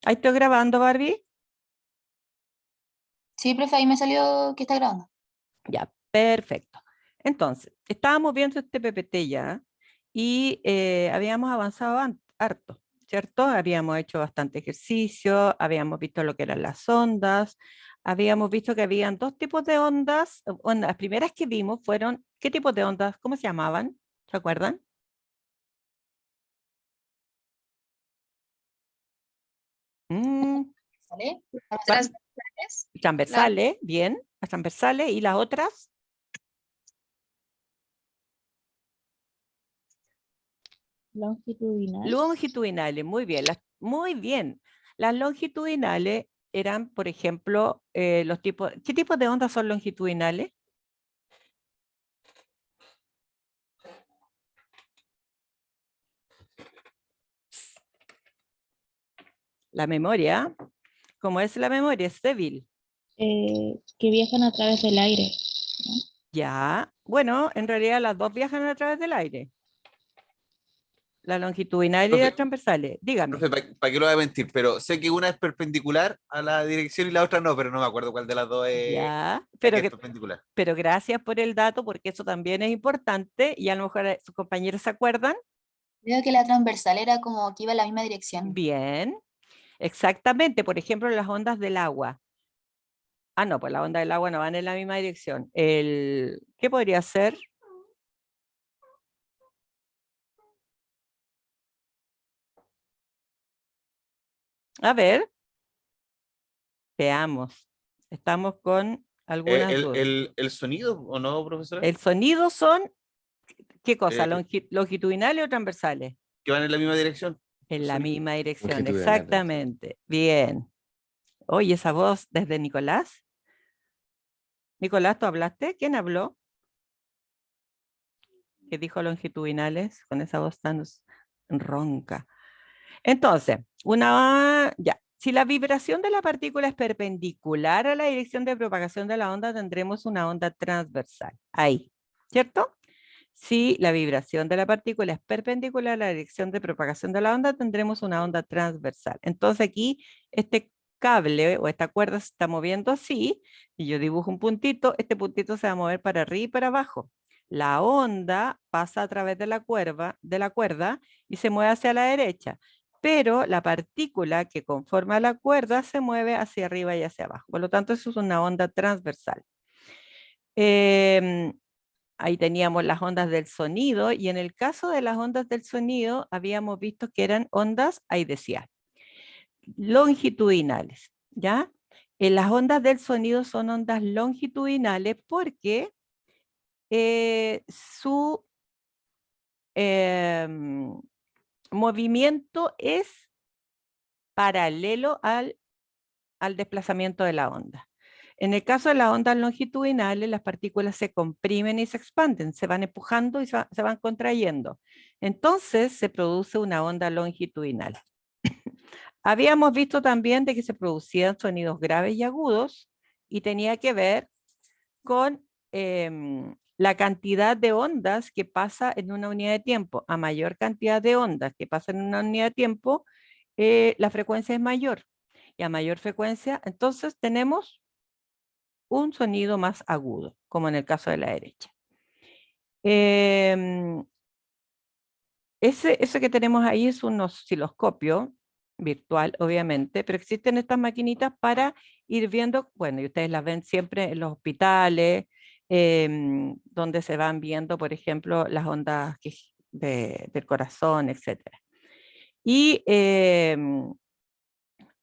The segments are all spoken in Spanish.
Ahí estoy grabando, Barbie. Sí, profe, ahí me salió que está grabando. Ya, perfecto. Entonces, estábamos viendo este PPT ya y habíamos avanzado harto, ¿cierto? Habíamos hecho bastante ejercicio, habíamos visto lo que eran las ondas, habíamos visto que habían dos tipos de ondas. Bueno, las primeras que vimos fueron, ¿qué tipos de ondas? ¿Cómo se llamaban? ¿Se acuerdan? Mm, ¿Sale? ¿cuál? Transversales. La Transversales, bien, las transversales y las otras. Longitudinal. Longitudinales, muy bien, muy bien. Las longitudinales eran, por ejemplo, los tipos, ¿qué tipos de ondas son longitudinales? La memoria, ¿cómo es la memoria? Es débil. Que viajan a través del aire, ¿no? Ya, bueno, en realidad las dos viajan a través del aire, la longitudinal y las Profe, transversales. Dígame. profe, ¿para qué lo voy a mentir? Pero sé que una es perpendicular a la dirección y la otra no, pero no me acuerdo cuál de las dos es Ya, la que es perpendicular. pero gracias por el dato porque eso también es importante y a lo mejor sus compañeros se acuerdan. Creo que la transversal era como que iba en la misma dirección. Bien, exactamente. Por ejemplo, las ondas del agua. Ah, no, pues la onda del agua no van en la misma dirección. ¿Qué podría ser? A ver, veamos. Estamos con algunas ¿El, dudas. el, el sonido o no, profesora? El sonido son, ¿qué cosa? Eh, ¿Longitudinales o transversales? que van en la misma dirección. En El la sonido. misma dirección, Longitudinales. exactamente. Bien. Oye, esa voz desde Nicolás. Nicolás, ¿tú hablaste? ¿Quién habló? ¿Qué dijo longitudinales con esa voz tan ronca? Entonces, ya, si la vibración de la partícula es perpendicular a la dirección de propagación de la onda, tendremos una onda transversal. Ahí, ¿cierto? Si la vibración de la partícula es perpendicular a la dirección de propagación de la onda, tendremos una onda transversal. Entonces aquí, este cable o esta cuerda se está moviendo así, y yo dibujo un puntito, este puntito se va a mover para arriba y para abajo. La onda pasa a través de la cuerda y se mueve hacia la derecha, pero la partícula que conforma la cuerda se mueve hacia arriba y hacia abajo. Por lo tanto, eso es una onda transversal. Em, Ahí teníamos las ondas del sonido y en el caso de las ondas del sonido habíamos visto que eran ondas, ahí decía, longitudinales, ¿ya? Las ondas del sonido son ondas longitudinales porque su em, movimiento es paralelo al desplazamiento de la onda. En el caso de las ondas longitudinales, las partículas se comprimen y se expanden, se van empujando y se van contrayendo. Entonces se produce una onda longitudinal. Habíamos visto también de que se producían sonidos graves y agudos y tenía que ver con la cantidad de ondas que pasa en una unidad de tiempo. A mayor cantidad de ondas que pasan en una unidad de tiempo, la frecuencia es mayor. Y a mayor frecuencia, entonces tenemos un sonido más agudo, como en el caso de la derecha. Em, ese que tenemos ahí es un osciloscopio virtual, obviamente, pero existen estas maquinitas para ir viendo, bueno, y ustedes las ven siempre en los hospitales, donde se van viendo, por ejemplo, las ondas del corazón, etcétera. Y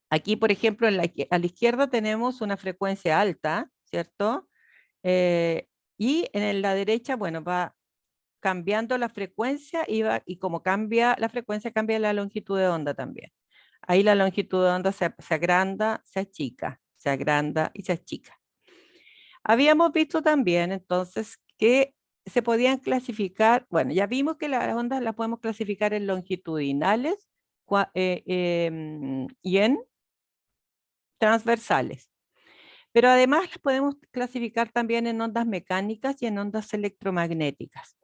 aquí, por ejemplo, a la izquierda tenemos una frecuencia alta, ¿cierto? Eh, y en la derecha, bueno, va cambiando la frecuencia y como cambia la frecuencia, cambia la longitud de onda también. Ahí la longitud de onda se agranda, se achica, se agranda y se achica. Habíamos visto también entonces que se podían clasificar, bueno, ya vimos que las ondas las podemos clasificar en longitudinales y en transversales. Pero además las podemos clasificar también en ondas mecánicas y en ondas electromagnéticas.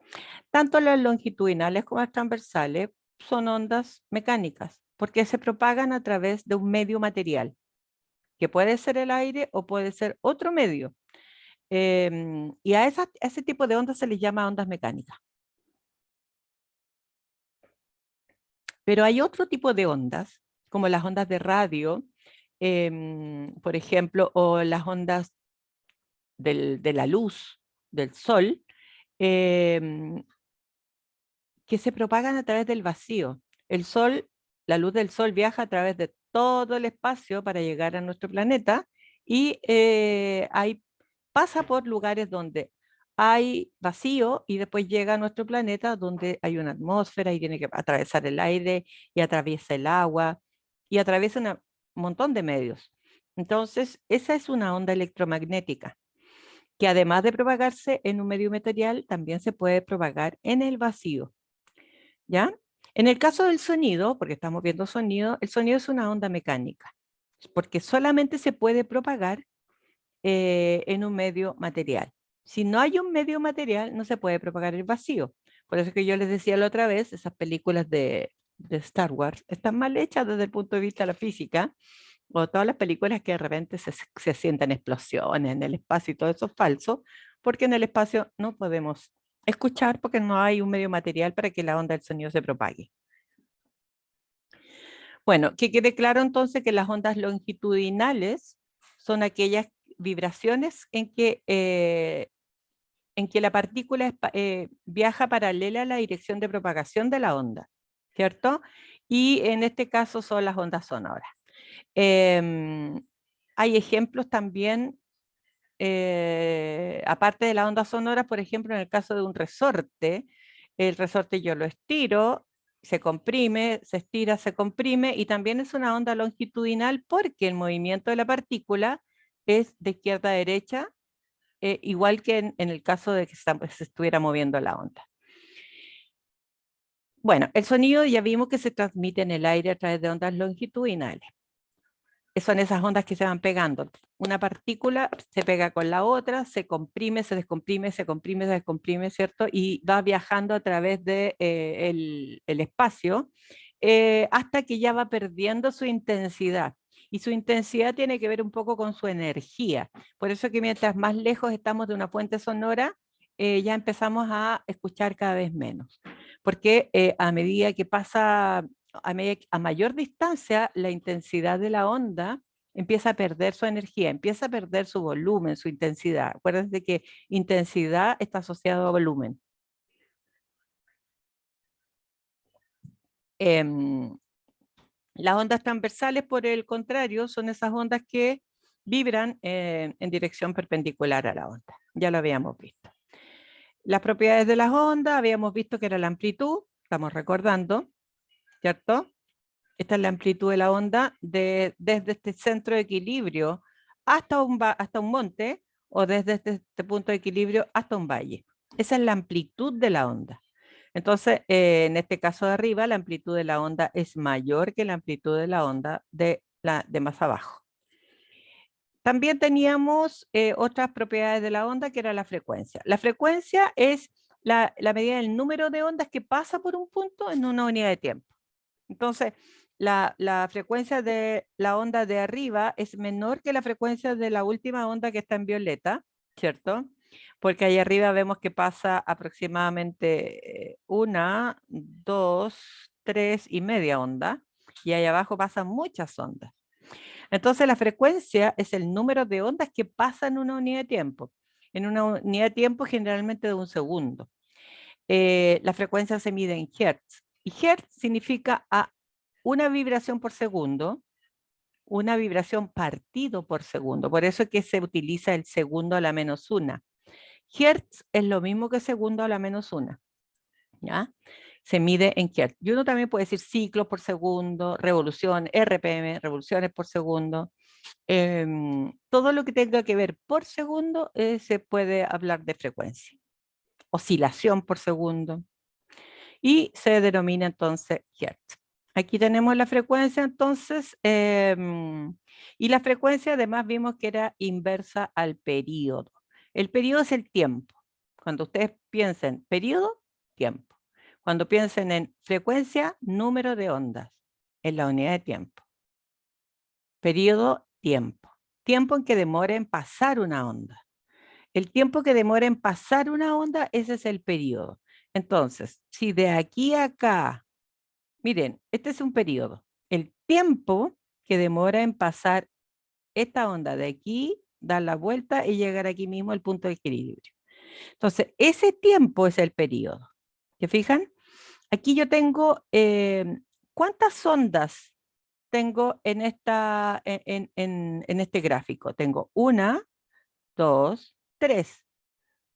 Tanto las longitudinales como las transversales son ondas mecánicas, porque se propagan a través de un medio material, que puede ser el aire o puede ser otro medio. Y a ese tipo de ondas se les llama ondas mecánicas. Pero hay otro tipo de ondas, como las ondas de radio, por ejemplo, o las ondas de la luz, del sol, em, que se propagan a través del vacío. El sol, la luz del sol viaja a través de todo el espacio para llegar a nuestro planeta y pasa por lugares donde hay vacío y después llega a nuestro planeta donde hay una atmósfera y tiene que atravesar el aire y atraviesa el agua y atraviesa un montón de medios. Entonces, esa es una onda electromagnética que además de propagarse en un medio material, también se puede propagar en el vacío. ¿Ya? En el caso del sonido, porque estamos viendo sonido, el sonido es una onda mecánica, porque solamente se puede propagar en un medio material. Si no hay un medio material, no se puede propagar el vacío. Por eso que yo les decía la otra vez, esas películas de Star Wars están mal hechas desde el punto de vista de la física, o todas las películas que de repente se sienten explosiones en el espacio y todo eso es falso, porque en el espacio no podemos escuchar porque no hay un medio material para que la onda del sonido se propague. Bueno, que quede claro entonces que las ondas longitudinales son aquellas vibraciones en que la partícula viaja paralela a la dirección de propagación de la onda, ¿cierto? Y en este caso son las ondas sonoras. Hay ejemplos también, aparte de las ondas sonoras, por ejemplo, en el caso de un resorte, el resorte yo lo estiro, se comprime, se estira, se comprime, y también es una onda longitudinal porque el movimiento de la partícula es de izquierda a derecha, igual que en el caso de que se estuviera moviendo la onda. Bueno, el sonido ya vimos que se transmite en el aire a través de ondas longitudinales. Son esas ondas que se van pegando. Una partícula se pega con la otra, se comprime, se descomprime, se comprime, se descomprime, ¿cierto? Y va viajando a través de, el espacio hasta que ya va perdiendo su intensidad. Y su intensidad tiene que ver un poco con su energía. Por eso que mientras más lejos estamos de una fuente sonora, ya empezamos a escuchar cada vez menos. Porque a medida que pasa a mayor distancia, la intensidad de la onda empieza a perder su energía, empieza a perder su volumen, su intensidad. Acuérdense que intensidad está asociado a volumen. Las ondas transversales, por el contrario, son esas ondas que vibran en dirección perpendicular a la onda. Ya lo habíamos visto. Las propiedades de las ondas, habíamos visto que era la amplitud, estamos recordando, ¿cierto? Esta es la amplitud de la onda desde este centro de equilibrio hasta un monte o desde este punto de equilibrio hasta un valle. Esa es la amplitud de la onda. Entonces, en este caso de arriba, la amplitud de la onda es mayor que la amplitud de la onda de más abajo. También teníamos otras propiedades de la onda, que era la frecuencia. La frecuencia es la medida del número de ondas que pasa por un punto en una unidad de tiempo. Entonces, la frecuencia de la onda de arriba es menor que la frecuencia de la última onda que está en violeta, ¿cierto? Porque ahí arriba vemos que pasa aproximadamente 1, 2, 3 y media onda, y ahí abajo pasan muchas ondas. Entonces, la frecuencia es el número de ondas que pasan en una unidad de tiempo. En una unidad de tiempo generalmente de un segundo. La frecuencia se mide en hertz. Y hertz significa una vibración por segundo, una vibración partido por segundo. Por eso es que se utiliza el segundo a la menos una. Hertz es lo mismo que segundo a la menos una. ¿Ya? Se mide en hertz. Y uno también puede decir ciclos por segundo, revolución, RPM, revoluciones por segundo. Todo lo que tenga que ver por segundo se puede hablar de frecuencia. Oscilación por segundo. Y se denomina entonces hertz. Aquí tenemos la frecuencia entonces, y la frecuencia además vimos que era inversa al período. El período es el tiempo. Cuando ustedes piensen periodo, tiempo. Cuando piensen en frecuencia, número de ondas. es la unidad de tiempo. Periodo, tiempo. Tiempo en que demora en pasar una onda. El tiempo que demora en pasar una onda, ese es el periodo. Entonces, si de aquí a acá, miren, este es un periodo. El tiempo que demora en pasar esta onda de aquí, dar la vuelta y llegar aquí mismo al punto de equilibrio. Entonces, ese tiempo es el periodo. ¿Se fijan? Aquí yo tengo, ¿cuántas ondas tengo en este gráfico? Tengo 1, 2, 3,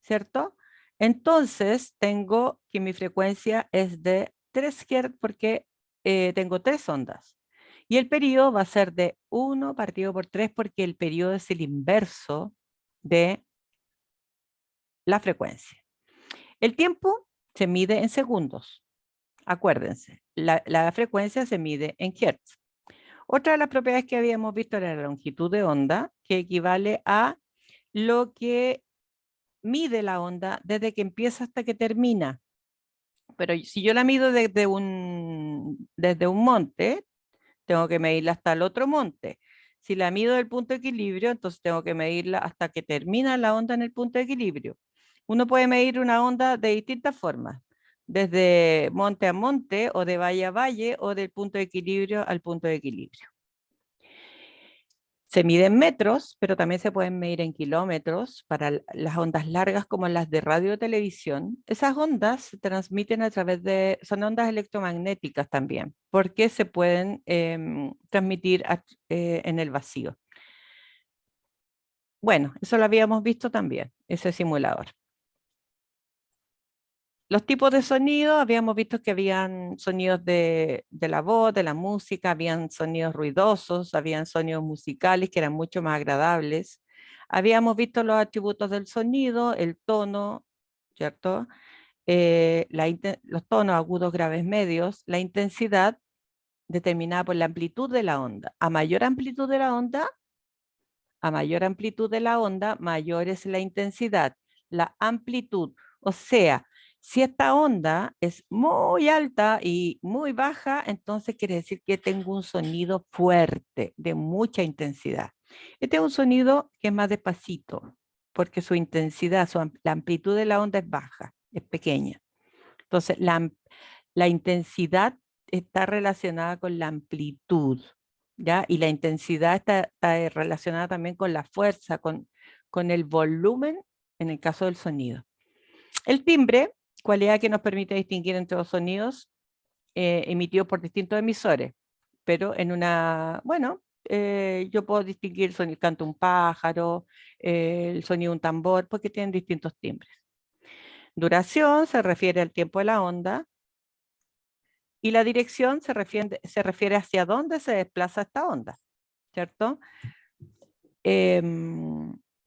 ¿cierto? Entonces, tengo que mi frecuencia es de 3 Hz porque tengo 3 ondas. Y el periodo va a ser de 1 partido por 3 porque el periodo es el inverso de la frecuencia. El tiempo se mide en segundos. Acuérdense, la frecuencia se mide en hertz. Otra de las propiedades que habíamos visto era la longitud de onda, que equivale a lo que mide la onda desde que empieza hasta que termina. Pero si yo la mido desde un monte, tengo que medirla hasta el otro monte. Si la mido del punto de equilibrio, entonces tengo que medirla hasta que termina la onda en el punto de equilibrio. Uno puede medir una onda de distintas formas, desde monte a monte, o de valle a valle, o del punto de equilibrio al punto de equilibrio. Se mide en metros, pero también se pueden medir en kilómetros para las ondas largas como las de radio y televisión. Esas ondas se transmiten a través son ondas electromagnéticas también, porque se pueden transmitir en el vacío. Bueno, eso lo habíamos visto también, ese simulador. Los tipos de sonido, habíamos visto que habían sonidos de la voz, de la música, habían sonidos ruidosos, habían sonidos musicales que eran mucho más agradables. Habíamos visto los atributos del sonido, el tono, ¿cierto? Los tonos agudos, graves, medios, la intensidad determinada por la amplitud de la onda. A mayor amplitud de la onda, mayor es la intensidad, la amplitud. O sea, si esta onda es muy alta y muy baja, entonces quiere decir que tengo un sonido fuerte, de mucha intensidad. Este es un sonido que es más despacito, porque su intensidad, la amplitud de la onda es baja, es pequeña. Entonces, la intensidad está relacionada con la amplitud, ¿ya? Y la intensidad está relacionada también con la fuerza, con el volumen en el caso del sonido. El timbre, cualidad que nos permite distinguir entre los sonidos emitidos por distintos emisores, pero yo puedo distinguir el sonido, canto un pájaro, el sonido de un tambor, porque tienen distintos timbres. Duración se refiere al tiempo de la onda, y la dirección se refiere hacia dónde se desplaza esta onda, ¿cierto?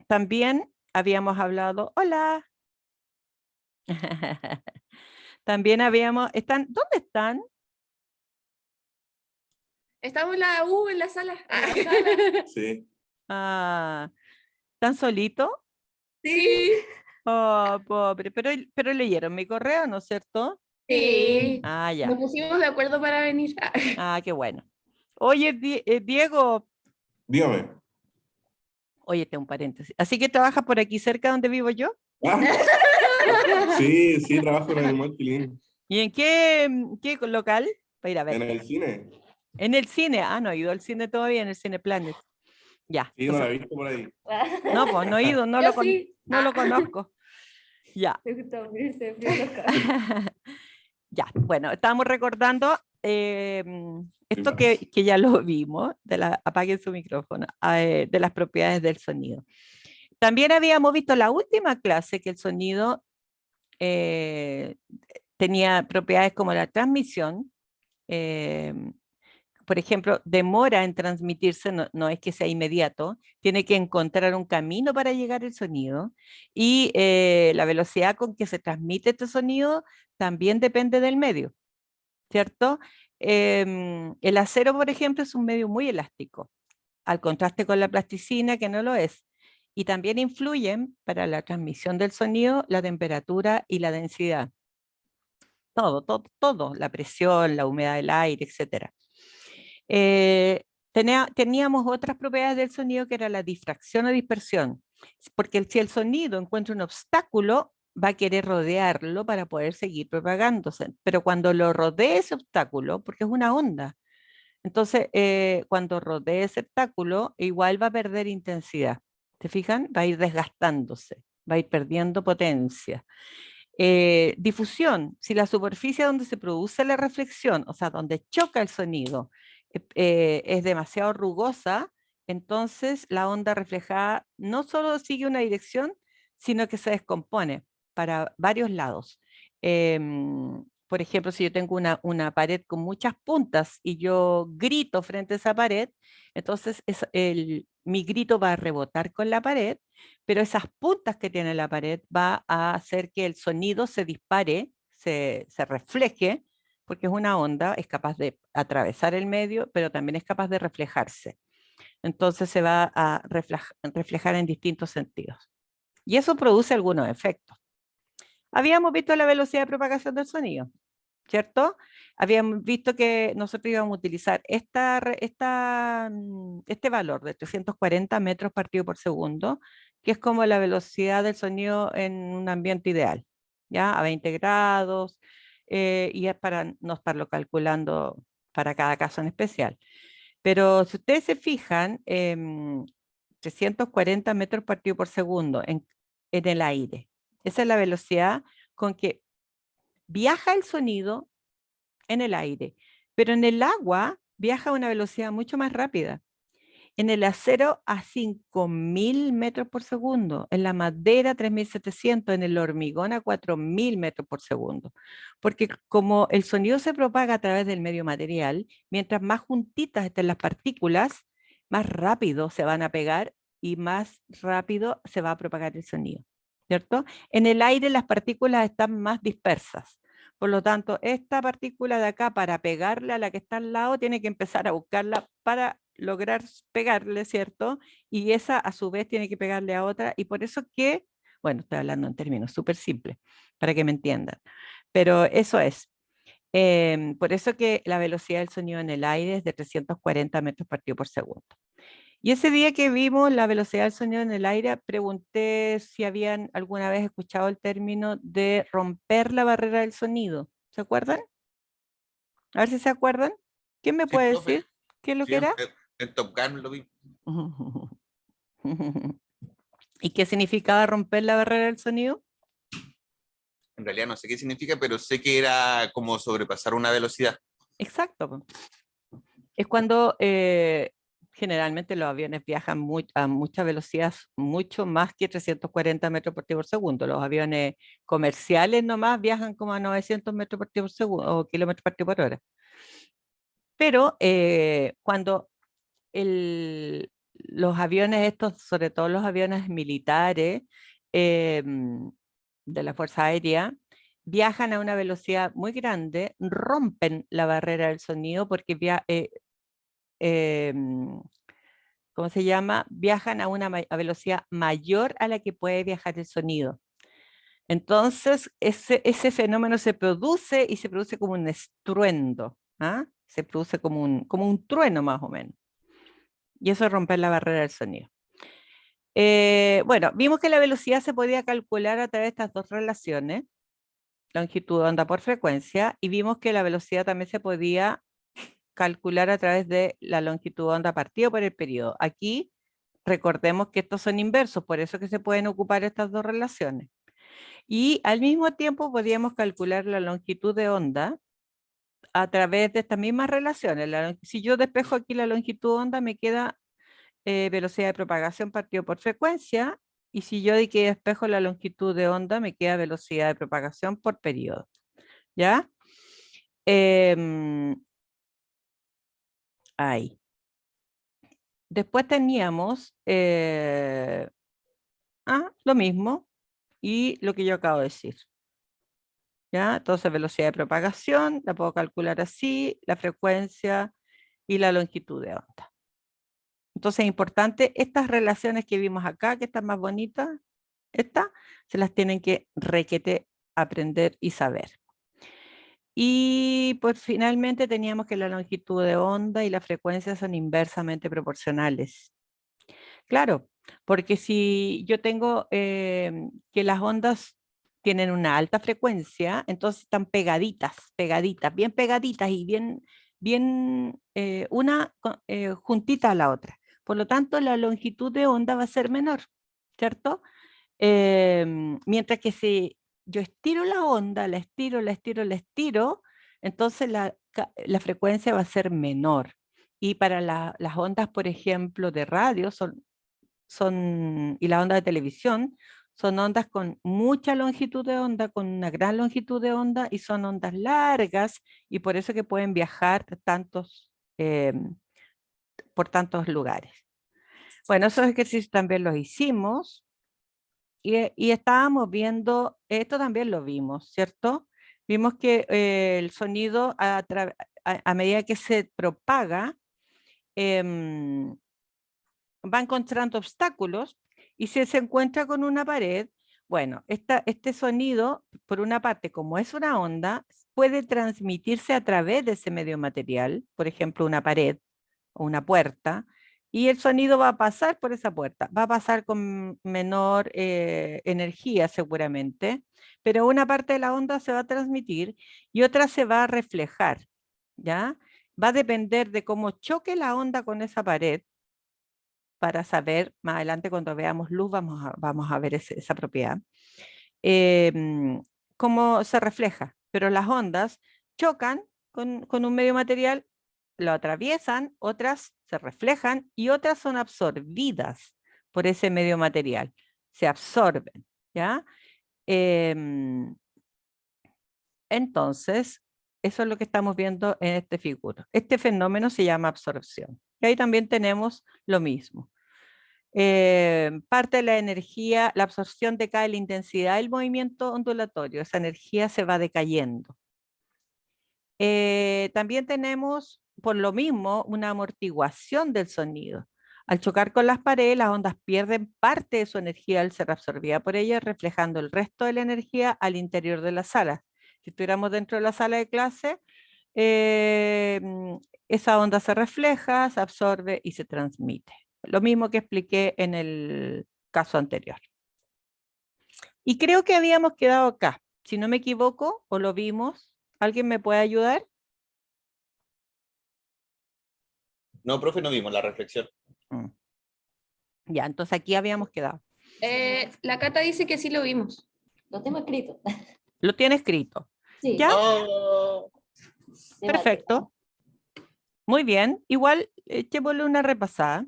También habíamos hablado, hola. También ¿dónde están? Estamos en la en la sala. Sí. Ah, ¿están solitos? Sí. Oh, pobre, pero leyeron mi correo, ¿no es cierto? Sí. Ah, ya. Nos pusimos de acuerdo para venir. Ah, qué bueno. Oye, Diego, Dígame. oye, tengo un paréntesis. ¿Así que trabajas por aquí cerca donde vivo yo? Ah, sí, trabajo en el Multilín. ¿Y en qué local? Para ir a ver. En el cine. En el cine. Ah, no he ido al cine todavía, en el Cine Planet. Ya. Sí, no la he visto por ahí. No, pues no he ido, no Yo lo sí. conozco. Ya. Me gusta morirse de frío los cabros. Ya, bueno, estábamos recordando esto Sí, que ya lo vimos, apaguen su micrófono, de las propiedades del sonido. También habíamos visto la última clase que el sonido tenía propiedades como la transmisión, por ejemplo, demora en transmitirse, no es que sea inmediato, tiene que encontrar un camino para llegar el sonido, y la velocidad con que se transmite este sonido también depende del medio, ¿cierto? El acero, por ejemplo, es un medio muy elástico, al contraste con la plasticina, que no lo es. Y también influyen para la transmisión del sonido la temperatura y la densidad. Todo, la presión, la humedad del aire, etc. Teníamos otras propiedades del sonido que era la difracción o dispersión, porque si el sonido encuentra un obstáculo, va a querer rodearlo para poder seguir propagándose, pero cuando lo rodee ese obstáculo, porque es una onda, entonces cuando rodee ese obstáculo, igual va a perder intensidad, ¿te fijan? Va a ir desgastándose, va a ir perdiendo potencia. Difusión, si la superficie donde se produce la reflexión, o sea, donde choca el sonido, es demasiado rugosa, entonces la onda reflejada no solo sigue una dirección, sino que se descompone para varios lados. Por ejemplo, si yo tengo una pared con muchas puntas y yo grito frente a esa pared, entonces mi grito va a rebotar con la pared, pero esas puntas que tiene la pared va a hacer que el sonido se dispare, se refleje, porque es una onda, es capaz de atravesar el medio, pero también es capaz de reflejarse. Entonces se va a reflejar en distintos sentidos. Y eso produce algunos efectos. Habíamos visto la velocidad de propagación del sonido, ¿cierto? Habíamos visto que nosotros íbamos a utilizar este valor de 340 metros partido por segundo, que es como la velocidad del sonido en un ambiente ideal, ¿ya? A 20 grados, y es para no estarlo calculando para cada caso en especial. Pero si ustedes se fijan, 340 metros partido por segundo en el aire. Esa es la velocidad con que viaja el sonido en el aire, pero en el agua viaja a una velocidad mucho más rápida. En el acero a 5.000 metros por segundo, en la madera 3.700, en el hormigón a 4.000 metros por segundo. Porque como el sonido se propaga a través del medio material, mientras más juntitas estén las partículas, más rápido se van a pegar y más rápido se va a propagar el sonido, ¿cierto? En el aire las partículas están más dispersas. Por lo tanto, esta partícula de acá, para pegarle a la que está al lado, tiene que empezar a buscarla para lograr pegarle, ¿cierto? Y esa a su vez tiene que pegarle a otra. Y por eso que, bueno, estoy hablando en términos súper simples, para que me entiendan. Pero eso es. Por eso que la velocidad del sonido en el aire es de 340 metros partido por segundo. Y ese día que vimos la velocidad del sonido en el aire, pregunté si habían alguna vez escuchado el término de romper la barrera del sonido. ¿Se acuerdan? A ver si se acuerdan. ¿Quién me Sí, puede profe. decir qué es lo que Sí, era? en Top Gun lo vi. ¿Y qué significaba romper la barrera del sonido? En realidad no sé qué significa, pero sé que era como sobrepasar una velocidad. Exacto, po. Es cuando generalmente los aviones viajan a mucha velocidad, mucho más que 340 metros por segundo. Los aviones comerciales nomás viajan como a 900 metros por segundo o kilómetros por hora. Pero cuando los aviones estos, sobre todo los aviones militares de la Fuerza Aérea, viajan a una velocidad muy grande, rompen la barrera del sonido porque ¿cómo se llama? Viajan a una velocidad mayor a la que puede viajar el sonido. Entonces, ese fenómeno se produce y se produce como un estruendo, ¿ah? Se produce como un trueno más o menos. Y eso es romper la barrera del sonido. Bueno, vimos que la velocidad se podía calcular a través de estas dos relaciones, longitud de onda por frecuencia, y vimos que la velocidad también se podía calcular a través de la longitud de onda partido por el periodo. Aquí recordemos que estos son inversos, por eso que se pueden ocupar estas dos relaciones. Y al mismo tiempo podíamos calcular la longitud de onda a través de estas mismas relaciones. Si yo despejo aquí la longitud de onda, me queda velocidad de propagación partido por frecuencia, y si yo de que despejo la longitud de onda, me queda velocidad de propagación por periodo. ¿Ya? Ahí. Después teníamos lo mismo y lo que yo acabo de decir. ¿Ya? Entonces velocidad de propagación, la puedo calcular así, la frecuencia y la longitud de onda. Entonces es importante, estas relaciones que vimos acá, que están más bonitas, se las tienen que requete aprender y saber. Y pues finalmente teníamos que la longitud de onda y la frecuencia son inversamente proporcionales. Claro, porque si yo tengo que las ondas tienen una alta frecuencia, entonces están pegaditas, pegaditas, bien pegaditas y bien juntita a la otra. Por lo tanto, la longitud de onda va a ser menor, ¿cierto? Mientras que si yo estiro la onda, la estiro, la estiro, la estiro, entonces la frecuencia va a ser menor. Y para las ondas, por ejemplo, de radio y la onda de televisión, son ondas con mucha longitud de onda, con una gran longitud de onda, y son ondas largas, y por eso que pueden viajar por tantos lugares. Bueno, esos ejercicios también los hicimos. Y estábamos viendo, esto también lo vimos, ¿cierto? Vimos que el sonido a medida que se propaga va encontrando obstáculos, y si se encuentra con una pared, bueno, este sonido, por una parte, como es una onda, puede transmitirse a través de ese medio material, por ejemplo, una pared o una puerta, y el sonido va a pasar por esa puerta, va a pasar con menor energía seguramente, pero una parte de la onda se va a transmitir y otra se va a reflejar, ¿ya? Va a depender de cómo choque la onda con esa pared, para saber, más adelante cuando veamos luz vamos a ver esa propiedad, cómo se refleja. Pero las ondas chocan con un medio material, lo atraviesan, otras se reflejan y otras son absorbidas por ese medio material. Se absorben, ¿ya? Entonces, eso es lo que estamos viendo en este figuro. Este fenómeno se llama absorción. Y ahí también tenemos lo mismo. Parte de la energía, la absorción decae la intensidad del movimiento ondulatorio, esa energía se va decayendo. También tenemos, por lo mismo, una amortiguación del sonido. Al chocar con las paredes, las ondas pierden parte de su energía al ser absorbida por ellas, reflejando el resto de la energía al interior de la sala. Si estuviéramos dentro de la sala de clase, esa onda se refleja, se absorbe y se transmite. Lo mismo que expliqué en el caso anterior. Y creo que habíamos quedado acá. Si no me equivoco, o lo vimos, ¿alguien me puede ayudar? No, profe, no vimos la reflexión. Ya, entonces aquí habíamos quedado. La Cata dice que sí lo vimos. Lo tengo escrito. Lo tiene escrito. Sí. ¿Ya? Oh, de Perfecto. Muy bien. Igual, echémosle una repasada.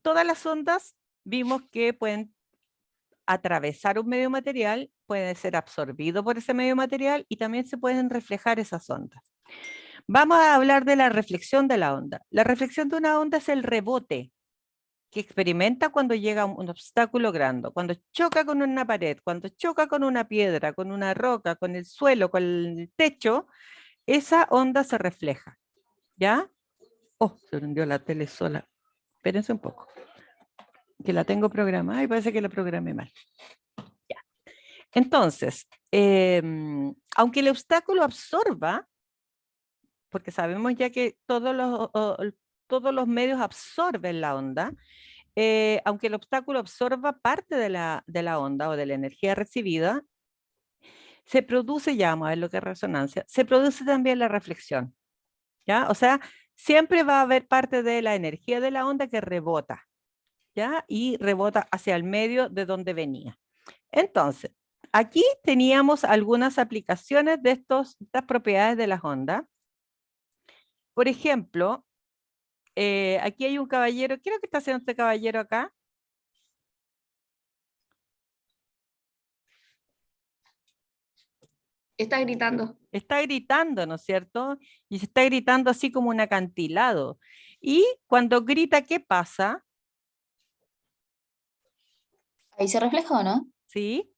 Todas las ondas vimos que pueden atravesar un medio material, pueden ser absorbidos por ese medio material y también se pueden reflejar esas ondas. Vamos a hablar de la reflexión de la onda. La reflexión de una onda es el rebote que experimenta cuando llega un obstáculo grande, cuando choca con una pared, cuando choca con una piedra, con una roca, con el suelo, con el techo, esa onda se refleja. ¿Ya? Oh, se prendió la tele sola. Espérense un poco, que la tengo programada y parece que la programé mal. Ya. Entonces, aunque el obstáculo absorba, porque sabemos ya que todos los medios absorben la onda, aunque el obstáculo absorba parte de la onda o de la energía recibida, se produce, ya vamos a ver lo que es resonancia, se produce también la reflexión, ¿ya? O sea, siempre va a haber parte de la energía de la onda que rebota, ¿ya? Y rebota hacia el medio de donde venía. Entonces, aquí teníamos algunas aplicaciones de estas propiedades de las ondas. Por ejemplo, aquí hay un caballero. ¿Qué es lo que está haciendo este caballero acá? Está gritando. Está gritando, ¿no es cierto? Y se está gritando así como un acantilado. Y cuando grita, ¿qué pasa? ¿Ahí se refleja o no? ¿Sí?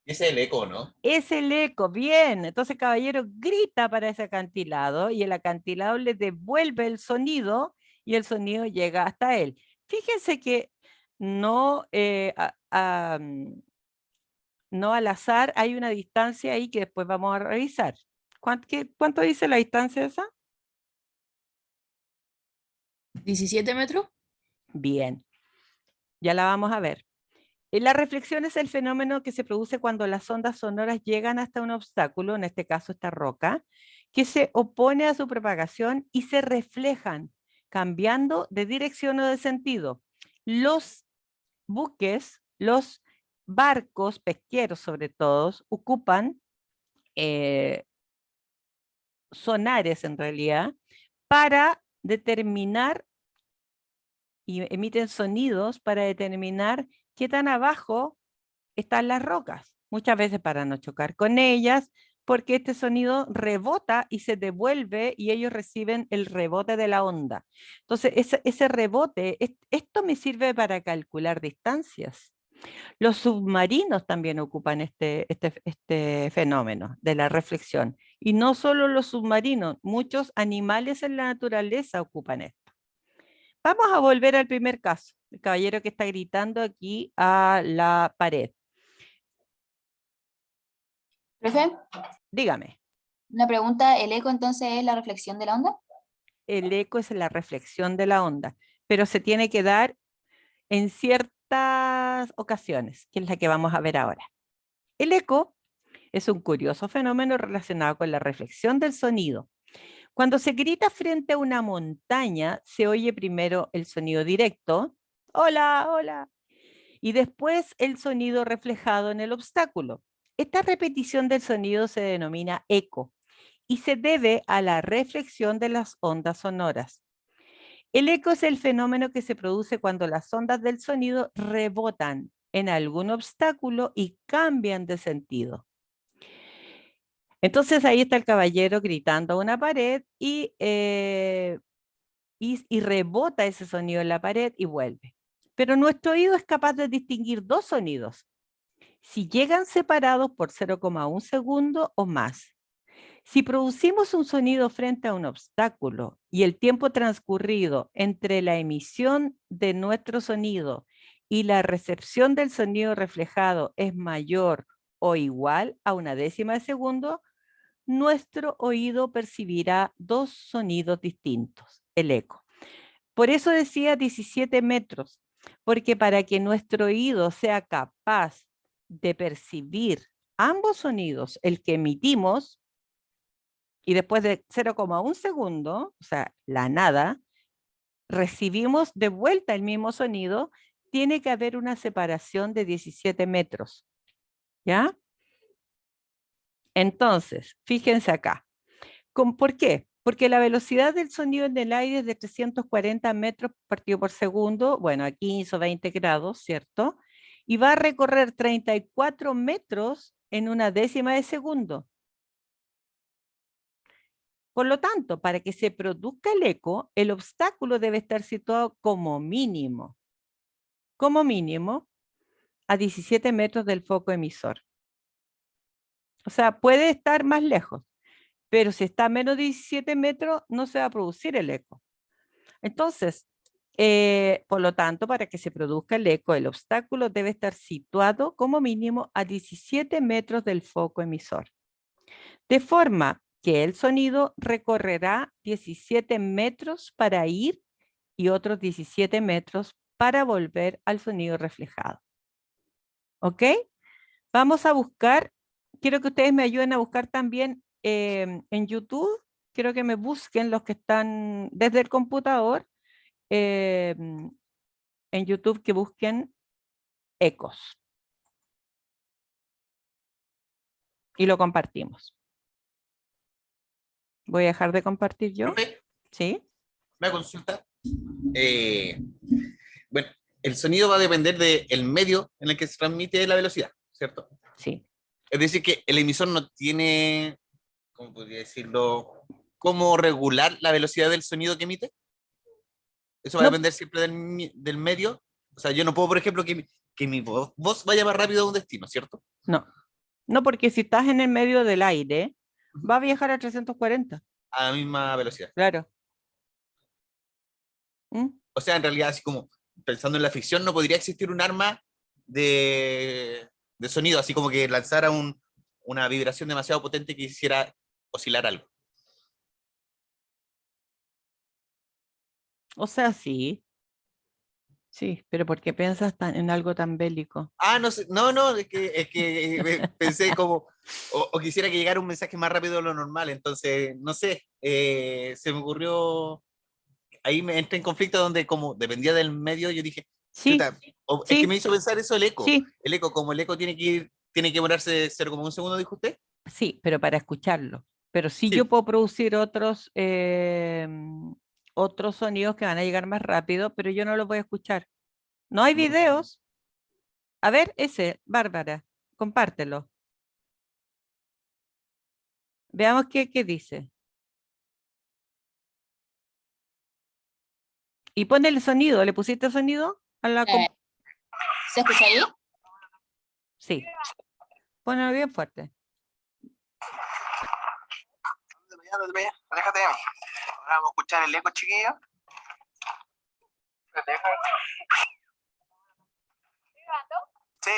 ese es el eco, ¿no? Es el eco, bien. Entonces caballero grita para ese acantilado y el acantilado le devuelve el sonido y el sonido llega hasta él. Fíjense que no, no al azar, hay una distancia ahí que después vamos a revisar. ¿Cuánto dice la distancia esa? 17 metros. Bien, ya la vamos a ver. La reflexión es el fenómeno que se produce cuando las ondas sonoras llegan hasta un obstáculo, en este caso esta roca, que se opone a su propagación y se reflejan, cambiando de dirección o de sentido. Los buques, los barcos pesqueros sobre todo, ocupan sonares en realidad para determinar y emiten sonidos para determinar qué tan abajo están las rocas, muchas veces para no chocar con ellas, porque este sonido rebota y se devuelve y ellos reciben el rebote de la onda. Entonces, ese rebote, esto me sirve para calcular distancias. Los submarinos también ocupan este fenómeno de la reflexión. Y no solo los submarinos, muchos animales en la naturaleza ocupan esto. Vamos a volver al primer caso, el caballero que está gritando aquí a la pared. Profe, Dígame, una pregunta, ¿el eco entonces es la reflexión de la onda? el eco es la reflexión de la onda, pero se tiene que dar en ciertas ocasiones, que es la que vamos a ver ahora. El eco es un curioso fenómeno relacionado con la reflexión del sonido. Cuando se grita frente a una montaña, se oye primero el sonido directo, hola, hola, y después el sonido reflejado en el obstáculo. Esta repetición del sonido se denomina eco y se debe a la reflexión de las ondas sonoras. El eco es el fenómeno que se produce cuando las ondas del sonido rebotan en algún obstáculo y cambian de sentido. Entonces ahí está el caballero gritando a una pared y rebota ese sonido en la pared y vuelve. Pero nuestro oído es capaz de distinguir dos sonidos, si llegan separados por 0,1 segundo o más. Si producimos un sonido frente a un obstáculo y el tiempo transcurrido entre la emisión de nuestro sonido y la recepción del sonido reflejado es mayor o igual a 1/10 de segundo, nuestro oído percibirá dos sonidos distintos, el eco. Por eso decía 17 metros, porque para que nuestro oído sea capaz de percibir ambos sonidos, el que emitimos, y después de 0,1 segundo, o sea, la nada, recibimos de vuelta el mismo sonido, tiene que haber una separación de 17 metros. ¿Ya? Entonces, fíjense acá. ¿Por qué? Porque la velocidad del sonido en el aire es de 340 metros partido por segundo, bueno, a 15 o 20 grados, ¿cierto? Y va a recorrer 34 metros en 1/10 de segundo. Por lo tanto, para que se produzca el eco, el obstáculo debe estar situado como mínimo a 17 metros del foco emisor. O sea, puede estar más lejos, pero si está a menos de 17 metros, no se va a producir el eco. Entonces, por lo tanto, para que se produzca el eco, el obstáculo debe estar situado como mínimo a 17 metros del foco emisor. De forma que el sonido recorrerá 17 metros para ir y otros 17 metros para volver al sonido reflejado. ¿Ok? Vamos a buscar, quiero que ustedes me ayuden a buscar también en YouTube, quiero que me busquen los que están desde el computador, en YouTube que busquen ecos. Y lo compartimos. Voy a dejar de compartir yo. Profe, ¿Sí? una consulta. Bueno, el sonido va a depender del medio en el que se transmite la velocidad, ¿cierto? Sí. Es decir, que el emisor no tiene, ¿cómo podría decirlo? ¿Cómo regular la velocidad del sonido que emite? Eso va a No. depender siempre del medio. O sea, yo no puedo, por ejemplo, que mi voz vaya más rápido a un destino, ¿cierto? No. No, porque si estás en el medio del aire, va a viajar a 340. A la misma velocidad. Claro. ¿Mm? O sea, en realidad, así como pensando en la ficción, no podría existir un arma de sonido, así como que lanzara una vibración demasiado potente que hiciera oscilar algo. O sea, sí. Sí, pero ¿por qué piensas en algo tan bélico? Ah, no sé, no, es que pensé como, o quisiera que llegara un mensaje más rápido de lo normal, entonces, no sé, se me ocurrió, ahí me entré en conflicto donde como dependía del medio, yo dije, Sí, chuta, es que me sí, hizo pensar eso sí, el eco, como el eco tiene que demorarse 0,1 segundo, dijo usted. sí, pero para escucarlo. Pero sí yo Sí, puedo producir otros sonidos que van a llegar más rápido, pero yo no los voy a escuchar. No hay videos. A ver, ese, Bárbara, compártelo. Veamos qué dice. Y pone el sonido. ¿Le pusiste sonido? ¿Se escucha ahí? Sí, ponelo bien fuerte. Aléjate de mí. Ahora vamos a escuchar el eco, chiquillo. Sí.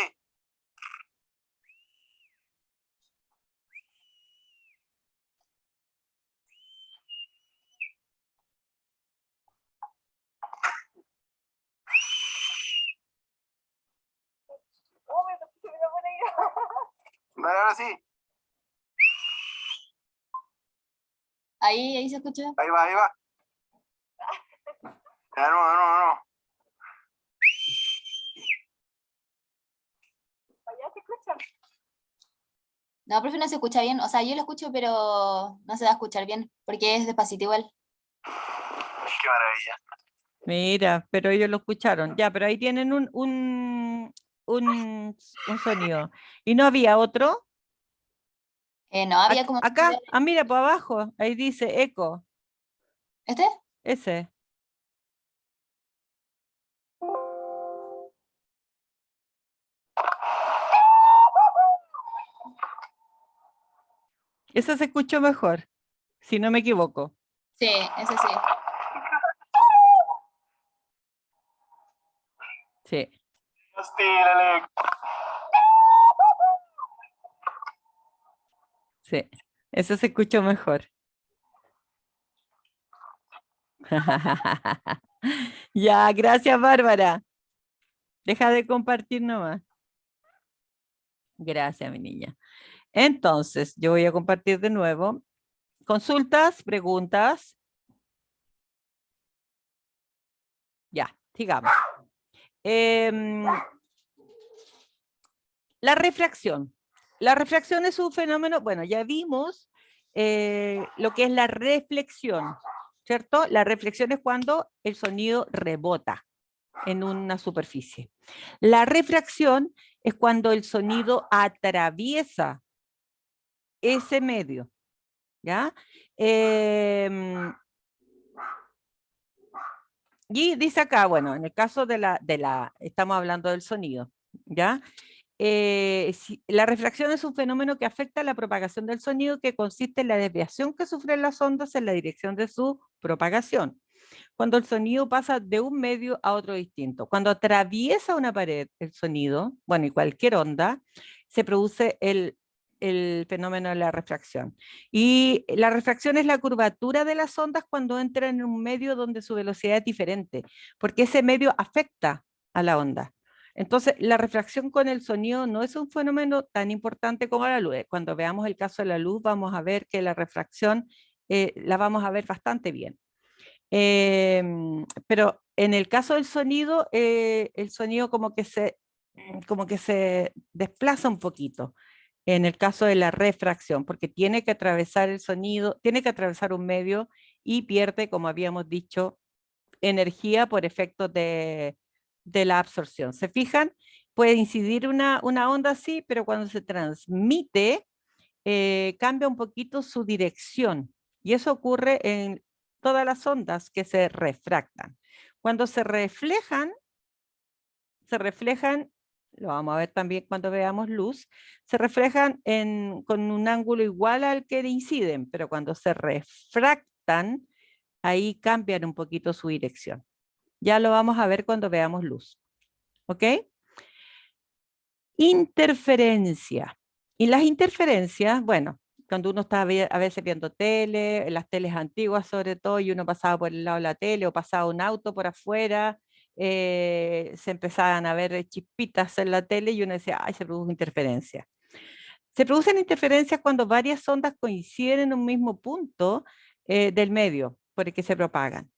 Vale, ahora sí. Ahí se escucha. Ahí va, ahí va. Ya, no. No, profe, no se escucha bien. O sea, yo lo escucho, pero no se va a escuchar bien, porque es despacito igual. Qué maravilla. Mira, pero ellos lo escucharon. Ya, pero ahí tienen un sonido. ¿Y no había otro? No, había como... Acá, mira, por abajo, ahí dice eco, ¿Este? ese. Ese se escuchó mejor, si no me equivoco. Sí, ese sí. Sí, Estírale. sí, ese se escuchó mejor. Ya, gracias, Bárbara. Deja de compartir nomás. Gracias, mi niña. Entonces, yo voy a compartir de nuevo. Consultas, preguntas. Ya, sigamos. La refracción. La refracción es un fenómeno, bueno, ya vimos lo que es la reflexión, ¿cierto? La reflexión es cuando el sonido rebota en una superficie. La refracción es cuando el sonido atraviesa ese medio, ¿ya? Y dice acá, bueno, en el caso estamos hablando del sonido, ¿ya? La refracción es un fenómeno que afecta la propagación del sonido que consiste en la desviación que sufren las ondas en la dirección de su propagación. Cuando el sonido pasa de un medio a otro distinto. Cuando atraviesa una pared el sonido, bueno, y cualquier onda, se produce el fenómeno de la refracción. Y la refracción es la curvatura de las ondas cuando entran en un medio donde su velocidad es diferente, porque ese medio afecta a la onda. Entonces, la refracción con el sonido no es un fenómeno tan importante como la luz. Cuando veamos el caso de la luz, vamos a ver que la refracción la vamos a ver bastante bien. Pero en el caso del sonido, el sonido como que se desplaza un poquito en el caso de la refracción, porque tiene que atravesar el sonido, tiene que atravesar un medio y pierde, como habíamos dicho, energía por efectos de la absorción. ¿Se fijan? Puede incidir una onda así, pero cuando se transmite, cambia un poquito su dirección. Y eso ocurre en todas las ondas que se refractan. Cuando se reflejan, lo vamos a ver también cuando veamos luz, se reflejan con un ángulo igual al que inciden, pero cuando se refractan, ahí cambian un poquito su dirección. Ya lo vamos a ver cuando veamos luz. ¿Ok? Interferencia. Y las interferencias, bueno, cuando uno estaba a veces viendo tele, las teles antiguas sobre todo, y uno pasaba por el lado de la tele o pasaba un auto por afuera, se empezaban a ver chispitas en la tele y uno decía, ay, se produjo interferencia. Se producen interferencias cuando varias ondas coinciden en un mismo punto del medio por el que se propagan.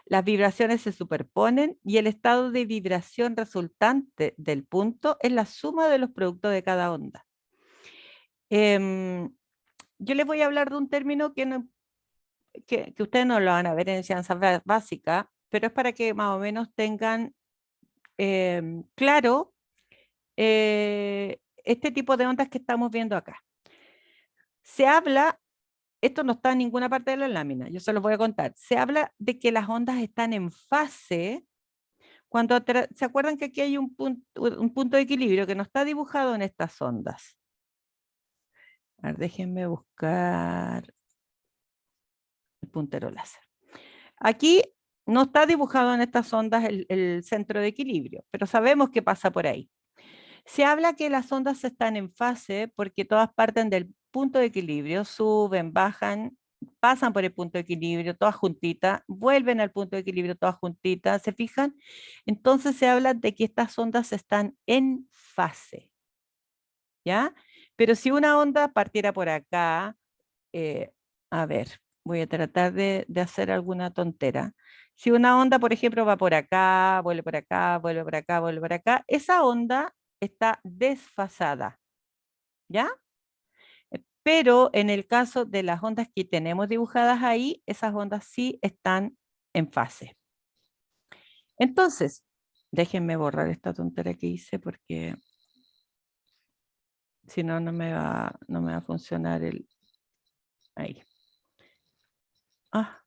Las vibraciones se superponen y el estado de vibración resultante del punto es la suma de los productos de cada onda. Yo les voy a hablar de un término que ustedes no lo van a ver en ciencia básica, pero es para que más o menos tengan claro este tipo de ondas que estamos viendo acá. Se habla, esto no está en ninguna parte de la lámina, yo se los voy a contar. Se habla de que las ondas están en fase cuando, ¿se acuerdan que aquí hay un punto de equilibrio que no está dibujado en estas ondas? A ver, déjenme buscar el puntero láser. Aquí no está dibujado en estas ondas el centro de equilibrio, pero sabemos que pasa por ahí. Se habla que las ondas están en fase porque todas parten del punto de equilibrio, suben, bajan, pasan por el punto de equilibrio, todas juntitas, vuelven al punto de equilibrio, todas juntitas, ¿se fijan? Entonces se habla de que estas ondas están en fase, ¿ya? Pero si una onda partiera por acá, a ver, voy a tratar de hacer alguna tontera. Si una onda, por ejemplo, va por acá, vuelve por acá, vuelve por acá, vuelve por acá, esa onda está desfasada, ¿ya? Pero en el caso de las ondas que tenemos dibujadas ahí, esas ondas sí están en fase. Entonces, déjenme borrar esta tontera que hice porque si no, no me va a funcionar el... Ahí. Ah.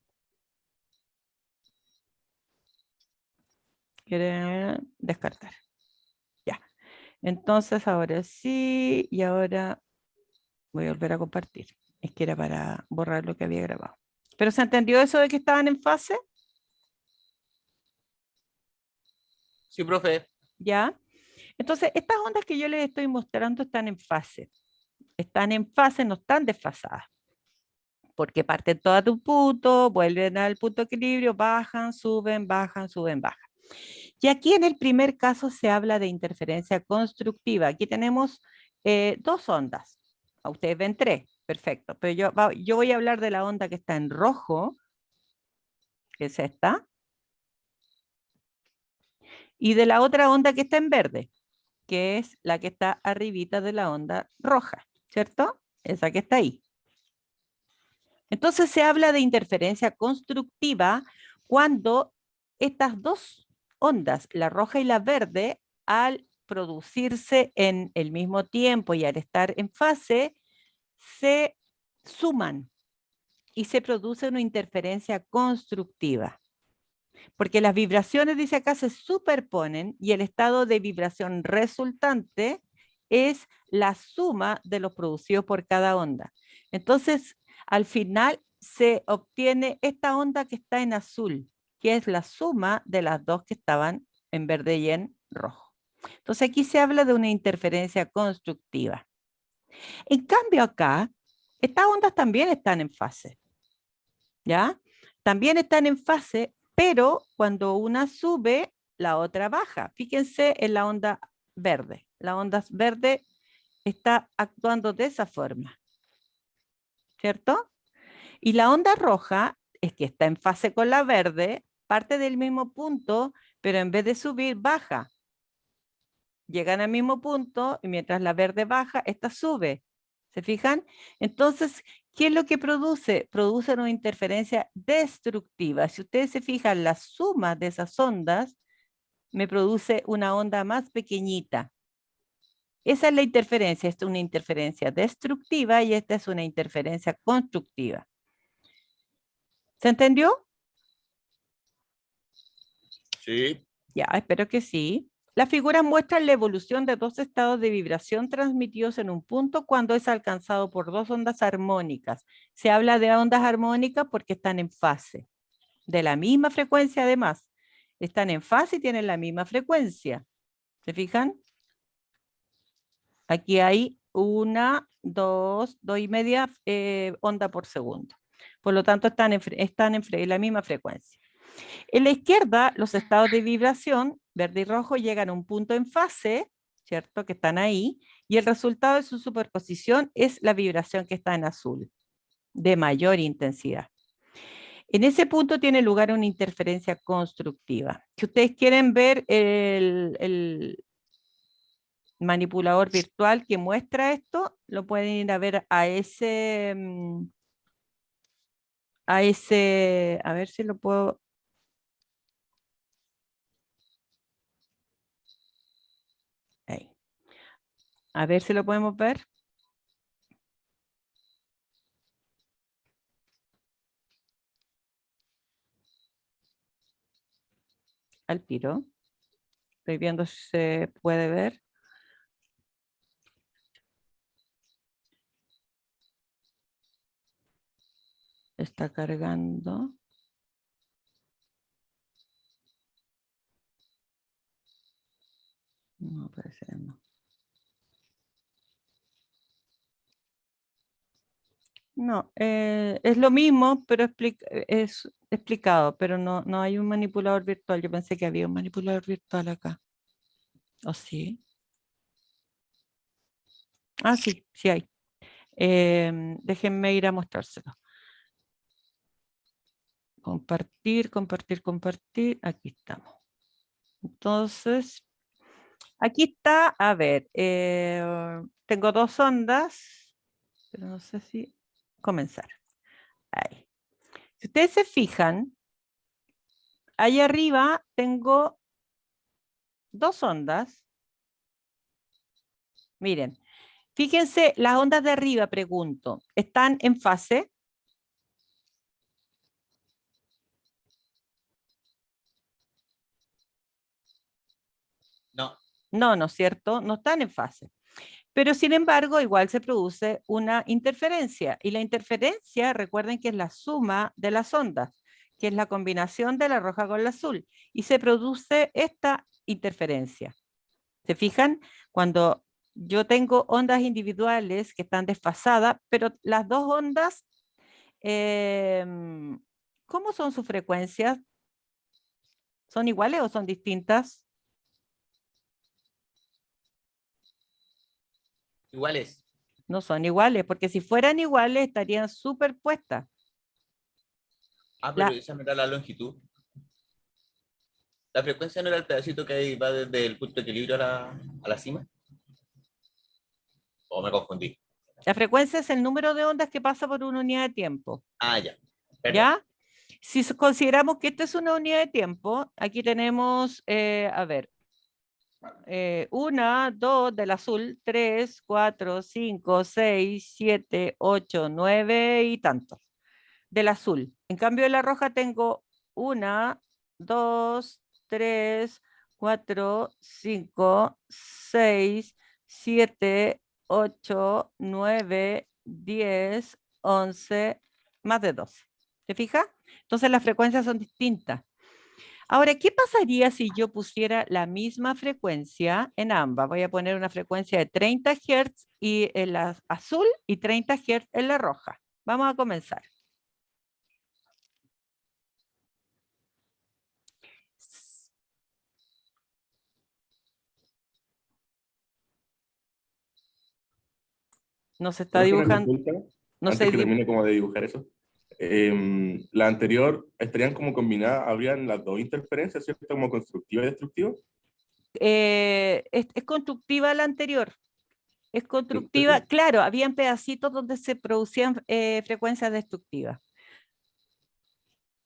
¿Quieren descartar? Ya. Entonces ahora sí, y ahora voy a volver a compartir. Es que era para borrar lo que había grabado. ¿Pero se entendió eso de que estaban en fase? Sí, profe. ¿Ya? Entonces, estas ondas que yo les estoy mostrando están en fase. Están en fase, no están desfasadas. Porque parten todas de un punto, vuelven al punto de equilibrio, bajan, suben, bajan, suben, bajan. Y aquí en el primer caso se habla de interferencia constructiva. Aquí tenemos dos ondas. Ustedes ven tres, perfecto. Pero yo voy a hablar de la onda que está en rojo, que es esta, y de la otra onda que está en verde, que es la que está arribita de la onda roja, ¿cierto? Esa que está ahí. Entonces se habla de interferencia constructiva cuando estas dos ondas, la roja y la verde, al producirse en el mismo tiempo y al estar en fase, se suman y se produce una interferencia constructiva. Porque las vibraciones, dice acá, se superponen y el estado de vibración resultante es la suma de los producidos por cada onda. Entonces, al final se obtiene esta onda que está en azul, que es la suma de las dos que estaban en verde y en rojo. Entonces aquí se habla de una interferencia constructiva. En cambio acá, estas ondas también están en fase, ¿ya? También están en fase, pero cuando una sube, la otra baja. Fíjense en la onda verde. La onda verde está actuando de esa forma, ¿cierto? Y la onda roja es que está en fase con la verde, parte del mismo punto, pero en vez de subir, baja. Llegan al mismo punto y mientras la verde baja, esta sube. ¿Se fijan? Entonces, ¿qué es lo que produce? Produce una interferencia destructiva. Si ustedes se fijan, la suma de esas ondas me produce una onda más pequeñita. Esa es la interferencia. Esta es una interferencia destructiva y esta es una interferencia constructiva. ¿Se entendió? Sí. Ya, espero que sí. Las figuras muestran la evolución de dos estados de vibración transmitidos en un punto cuando es alcanzado por dos ondas armónicas. Se habla de ondas armónicas porque están en fase, de la misma frecuencia además. Están en fase y tienen la misma frecuencia. ¿Se fijan? Aquí hay 1, 2, 2,5 onda por segundo. Por lo tanto, están en la misma frecuencia. En la izquierda, los estados de vibración, verde y rojo, llegan a un punto en fase, ¿cierto? Que están ahí, y el resultado de su superposición es la vibración que está en azul, de mayor intensidad. En ese punto tiene lugar una interferencia constructiva. Si ustedes quieren ver el manipulador virtual que muestra esto, lo pueden ir a ver a ver si lo puedo. Ahí. A ver si lo podemos ver. Al tiro. Estoy viendo si se puede ver. Está cargando. No, parece que no. No, es lo mismo, pero es explicado, pero no hay un manipulador virtual. Yo pensé que había un manipulador virtual acá. ¿O sí? Ah, sí, sí hay. Déjenme ir a mostrárselo. Compartir, compartir, compartir. Aquí estamos. Entonces, aquí está, a ver, tengo 2 ondas, pero no sé si comenzar. Ahí. Si ustedes se fijan, ahí arriba tengo 2 ondas. Miren, fíjense, las ondas de arriba, pregunto, ¿están en fase? No, No, ¿no es cierto? No están en fase. Pero sin embargo, igual se produce una interferencia. Y la interferencia, recuerden que es la suma de las ondas, que es la combinación de la roja con la azul. Y se produce esta interferencia. ¿Se fijan? Cuando yo tengo ondas individuales que están desfasadas, pero las 2 ondas, ¿cómo son sus frecuencias? ¿Son iguales o son distintas? iguales. No son iguales, porque si fueran iguales estarían superpuestas. Ah, pero La, esa no era la longitud. La frecuencia no era el pedacito que ahí va desde el punto de equilibrio a la cima. ¿O me confundí? la frecuencia es el número de ondas que pasa por una unidad de tiempo. Ah, ya. Perdón. ¿Ya? Si consideramos que esta es una unidad de tiempo, aquí tenemos, a ver, 1, 2 del azul, 3, 4, 5, 6, 7, 8, 9 y tantos del azul. En cambio de la roja tengo 1, 2, 3, 4, 5, 6, 7, 8, 9, 10, 11, más de 12. ¿Te fijas? Entonces las frecuencias son distintas. Ahora, ¿qué pasaría si yo pusiera la misma frecuencia en ambas? Voy a poner una frecuencia de 30 Hz y en la azul y 30 Hz en la roja. Vamos a comenzar. No se está ¿Puedo hacer una dibujando. consulta No antes se que termine como de dibujar eso? La anterior estarían como combinadas, habrían las 2 interferencias, ¿cierto? Como constructiva y destructiva. es constructiva la anterior. Es constructiva. Claro, habían pedacitos donde se producían frecuencias destructivas.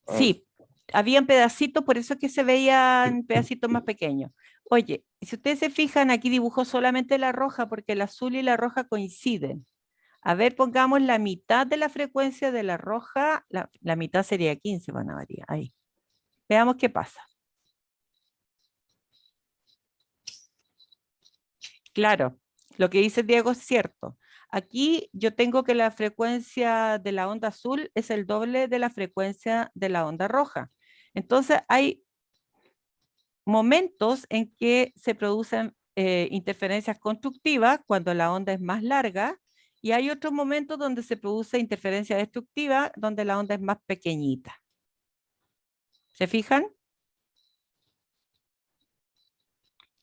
Ah, Sí, habían pedacitos, por eso es que se veían pedacitos más pequeños. Oye, si ustedes se fijan, aquí dibujó solamente la roja porque el azul y la roja coinciden. A ver, pongamos la mitad de la frecuencia de la roja, la mitad sería 15, Ana María, ahí. Veamos qué pasa. Claro, lo que dice Diego es cierto. Aquí yo tengo que la frecuencia de la onda azul es el doble de la frecuencia de la onda roja. Entonces hay momentos en que se producen interferencias constructivas cuando la onda es más larga y hay otros momentos donde se produce interferencia destructiva donde la onda es más pequeñita. ¿Se fijan?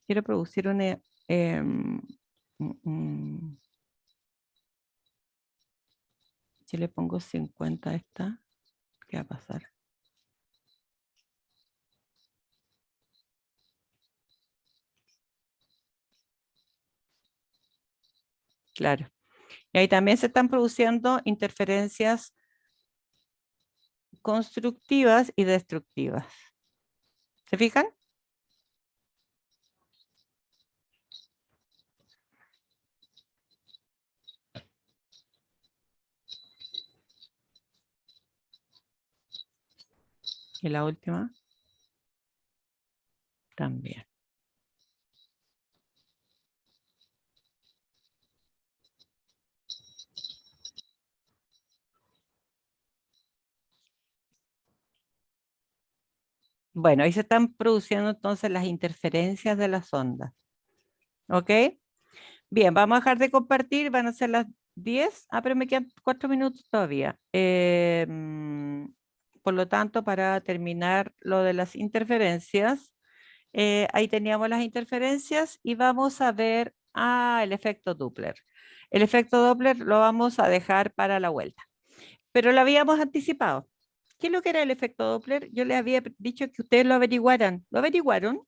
Quiero producir una... si le pongo 50 a esta, ¿qué va a pasar? Claro. Y ahí también se están produciendo interferencias constructivas y destructivas. ¿Se fijan? Y la última también. Bueno, ahí se están produciendo entonces las interferencias de las ondas. ¿Ok? Bien, vamos a dejar de compartir, van a ser las 10. Ah, pero me quedan 4 minutos todavía. Por lo tanto, para terminar lo de las interferencias, ahí teníamos las interferencias y vamos a ver el efecto Doppler. El efecto Doppler lo vamos a dejar para la vuelta, pero lo habíamos anticipado. ¿Qué es lo que era el efecto Doppler? Yo les había dicho que ustedes lo averiguaran. ¿Lo averiguaron?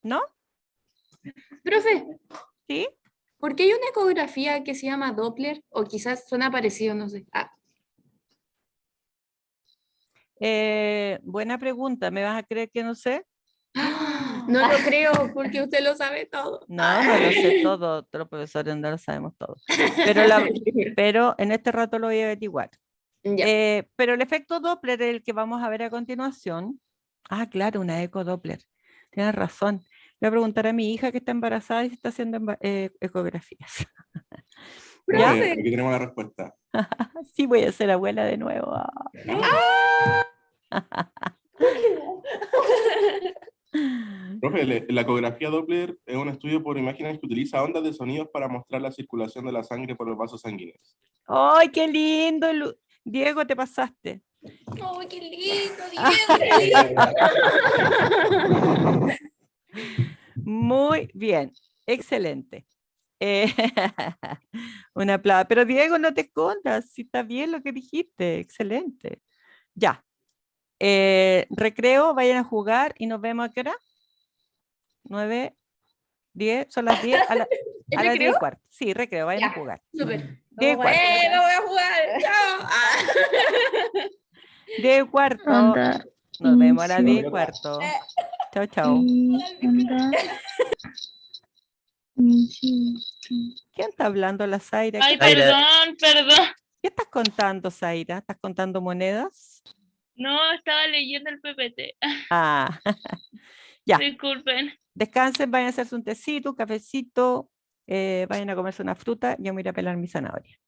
¿No? Profe, ¿Sí? ¿por qué hay una ecografía que se llama Doppler? O quizás suena parecido, no sé. Ah, Buena pregunta. ¿Me vas a creer que no sé? no lo creo, porque usted lo sabe todo. No, no lo sé todo. Todos los profesores no lo sabemos todo. Pero en este rato lo voy a averiguar. Ya. Pero el efecto Doppler es el que vamos a ver a continuación. Ah, claro, una eco Doppler. Tienes razón. Voy a preguntar a mi hija que está embarazada y se está haciendo ecografías. ¿Ya? Profe. Aquí tenemos la respuesta. Sí, voy a ser abuela de nuevo. Profe, la ecografía Doppler es un estudio por imágenes que utiliza ondas de sonidos para mostrar la circulación de la sangre por los vasos sanguíneos. ¡Ay, qué lindo! Diego, te pasaste. ¡Oh, qué lindo, Diego! Muy bien, excelente. Eh, un aplauso. Pero Diego, no te escondas, si está bien lo que dijiste, excelente. Ya. Recreo, vayan a jugar y nos vemos a qué hora. 9, 10, son las 10 ¿El a las 10 recreo? y cuarto. Sí, recreo, vayan a Ya, jugar. súper. 10 y cuarto. ¡Me voy a jugar! ¡Chao! Ah. 10 y cuarto. Onda. Nos vemos a las 10 y inicio cuarto. Chao, chao. y onda. Inicio. ¿Quién está hablando, la Zaira? Ay, Zaira. perdón. ¿Qué estás contando, Zaira? ¿Estás contando monedas? No, estaba leyendo el PPT. Ah, ya. Disculpen. Descansen, vayan a hacerse un tecito, un cafecito, vayan a comerse una fruta. Yo me voy a ir a pelar mi zanahoria.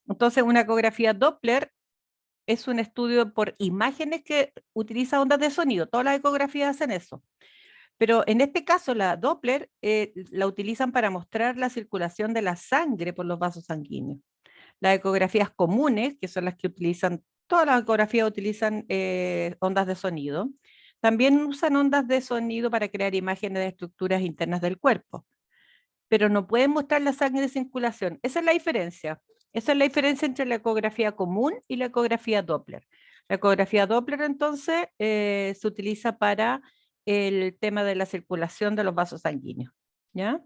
Entonces, una ecografía Doppler es un estudio por imágenes que utiliza ondas de sonido. Todas las ecografías hacen eso. Pero en este caso, la Doppler la utilizan para mostrar la circulación de la sangre por los vasos sanguíneos. Las ecografías comunes, que son las que utilizan, todas las ecografías utilizan ondas de sonido. También usan ondas de sonido para crear imágenes de estructuras internas del cuerpo, pero no pueden mostrar la sangre en circulación. Esa es la diferencia. Esa es la diferencia entre la ecografía común y la ecografía Doppler. La ecografía Doppler, entonces, se utiliza para el tema de la circulación de los vasos sanguíneos, ¿ya?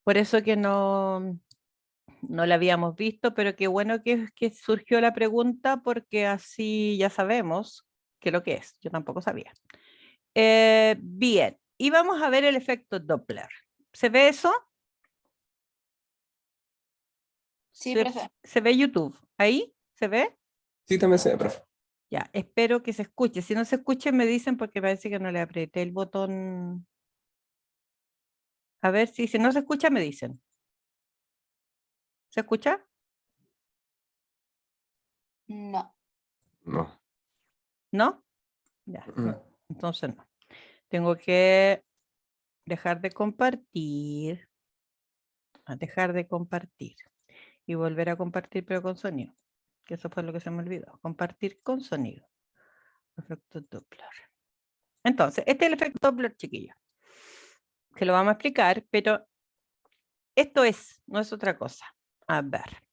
Por eso que no la habíamos visto, pero qué bueno que surgió la pregunta, porque así ya sabemos qué es lo que es. Yo tampoco sabía. Bien, y vamos a ver el efecto Doppler. ¿Se ve eso? Sí, profe. ¿Se ve YouTube? ¿Ahí? ¿Se ve? Sí, también se ve, profe. Ya, espero que se escuche. Si no se escuche, me dicen porque parece que no le apreté el botón. A ver, si no se escucha, me dicen. ¿Se escucha? No. No. ¿No? Ya, Mm. entonces no. Tengo que dejar de compartir. Dejar de compartir. Y volver a compartir, pero con sonido. Que eso fue lo que se me olvidó. Compartir con sonido. Efecto Doppler. Entonces, este es el efecto Doppler, chiquillos. Que lo vamos a explicar, pero esto no es otra cosa. A ver.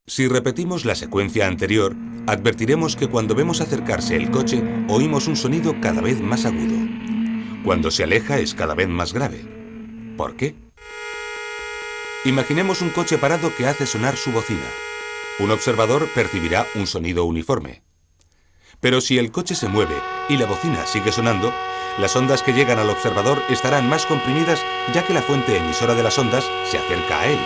Si repetimos la secuencia anterior, advertiremos que cuando vemos acercarse el coche, oímos un sonido cada vez más agudo. Cuando se aleja es cada vez más grave. ¿Por qué? Imaginemos un coche parado que hace sonar su bocina. Un observador percibirá un sonido uniforme. Pero si el coche se mueve y la bocina sigue sonando, las ondas que llegan al observador estarán más comprimidas, ya que la fuente emisora de las ondas se acerca a él.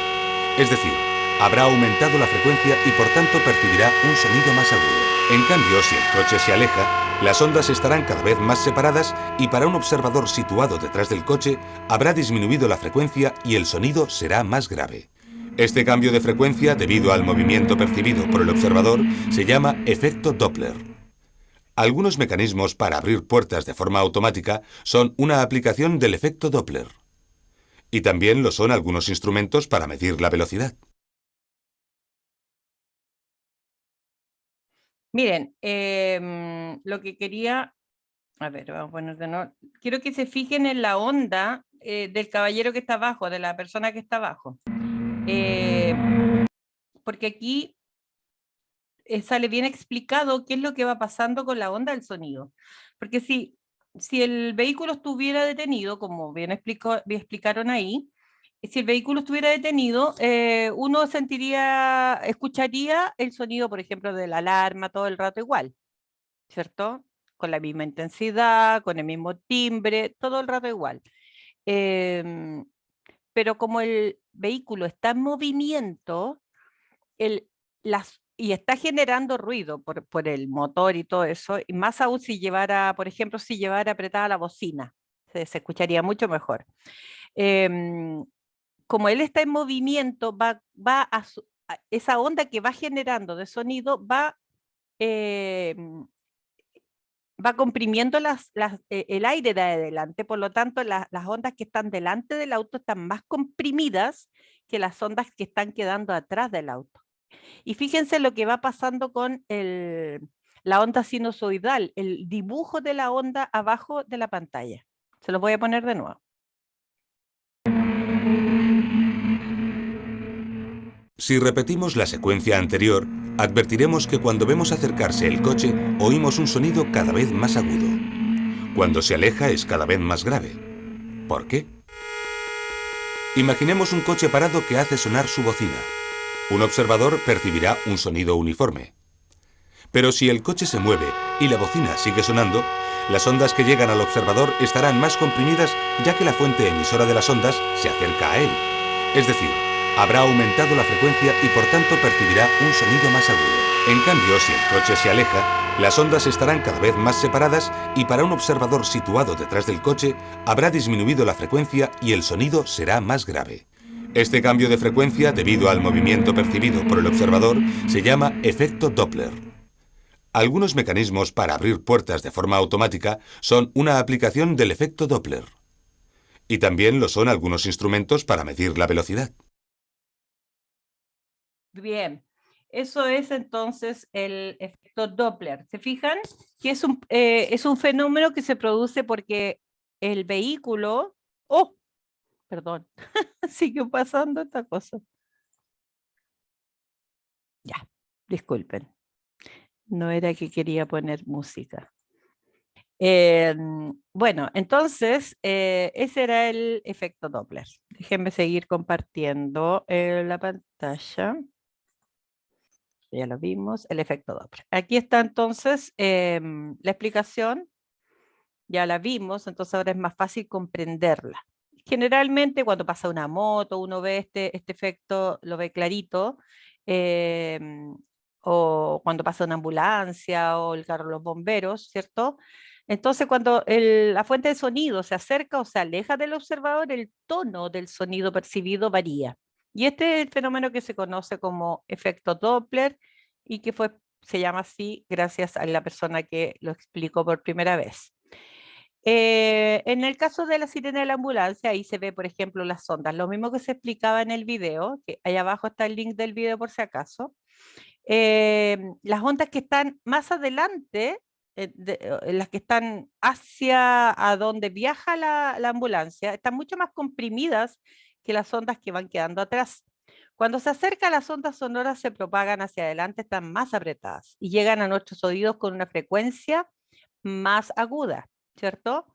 Es decir, habrá aumentado la frecuencia y por tanto percibirá un sonido más agudo. En cambio, si el coche se aleja, las ondas estarán cada vez más separadas y para un observador situado detrás del coche habrá disminuido la frecuencia y el sonido será más grave. Este cambio de frecuencia, debido al movimiento percibido por el observador, se llama efecto Doppler. Algunos mecanismos para abrir puertas de forma automática son una aplicación del efecto Doppler. Y también lo son algunos instrumentos para medir la velocidad. Miren, lo que quería, a ver, vamos a poner de nuevo. Quiero que se fijen en la onda del caballero que está abajo, de la persona que está abajo. Porque aquí sale bien explicado qué es lo que va pasando con la onda del sonido. Porque si el vehículo estuviera detenido, como bien explicaron ahí, si el vehículo estuviera detenido, uno escucharía el sonido, por ejemplo, de la alarma todo el rato igual, ¿cierto? Con la misma intensidad, con el mismo timbre, todo el rato igual. Pero como el vehículo está en movimiento, y está generando ruido por el motor y todo eso, y más aún si llevara, por ejemplo, si llevara apretada la bocina, se escucharía mucho mejor. Como él está en movimiento, esa onda que va generando de sonido va comprimiendo el aire de adelante, por lo tanto las ondas que están delante del auto están más comprimidas que las ondas que están quedando atrás del auto. Y fíjense lo que va pasando con la onda sinusoidal, el dibujo de la onda abajo de la pantalla. Se los voy a poner de nuevo. Si repetimos la secuencia anterior, advertiremos que cuando vemos acercarse el coche, oímos un sonido cada vez más agudo. Cuando se aleja es cada vez más grave. ¿Por qué? Imaginemos un coche parado que hace sonar su bocina. Un observador percibirá un sonido uniforme. Pero si el coche se mueve y la bocina sigue sonando, las ondas que llegan al observador estarán más comprimidas, ya que la fuente emisora de las ondas se acerca a él. Es decir, habrá aumentado la frecuencia y por tanto percibirá un sonido más agudo. En cambio, si el coche se aleja, Las ondas estarán cada vez más separadas y para un observador situado detrás del coche habrá disminuido la frecuencia y el sonido será más grave. Este cambio de frecuencia, debido al movimiento percibido por el observador, se llama efecto Doppler. Algunos mecanismos para abrir puertas de forma automática son una aplicación del efecto Doppler. Y también lo son algunos instrumentos para medir la velocidad. Bien, eso es entonces el efecto Doppler. ¿Se fijan? Que es un fenómeno que se produce porque el vehículo... ¡Oh! Perdón, siguió pasando esta cosa. Ya, disculpen. No era que quería poner música. Bueno, entonces, ese era el efecto Doppler. Déjenme seguir compartiendo la pantalla. Ya lo vimos, el efecto Doppler. Aquí está entonces la explicación. Ya la vimos, entonces ahora es más fácil comprenderla. Generalmente cuando pasa una moto, uno ve este efecto, lo ve clarito, o cuando pasa una ambulancia o el carro de los bomberos, ¿cierto? Entonces cuando la fuente de sonido se acerca o se aleja del observador, el tono del sonido percibido varía. Y este es el fenómeno que se conoce como efecto Doppler y que se llama así gracias a la persona que lo explicó por primera vez. En el caso de la sirena de la ambulancia, ahí se ve, por ejemplo, las ondas. Lo mismo que se explicaba en el video, que ahí abajo está el link del video por si acaso. Las ondas que están más adelante, las que están hacia a donde viaja la ambulancia, están mucho más comprimidas que las ondas que van quedando atrás. Cuando se acerca, las ondas sonoras se propagan hacia adelante, están más apretadas y llegan a nuestros oídos con una frecuencia más aguda, ¿cierto?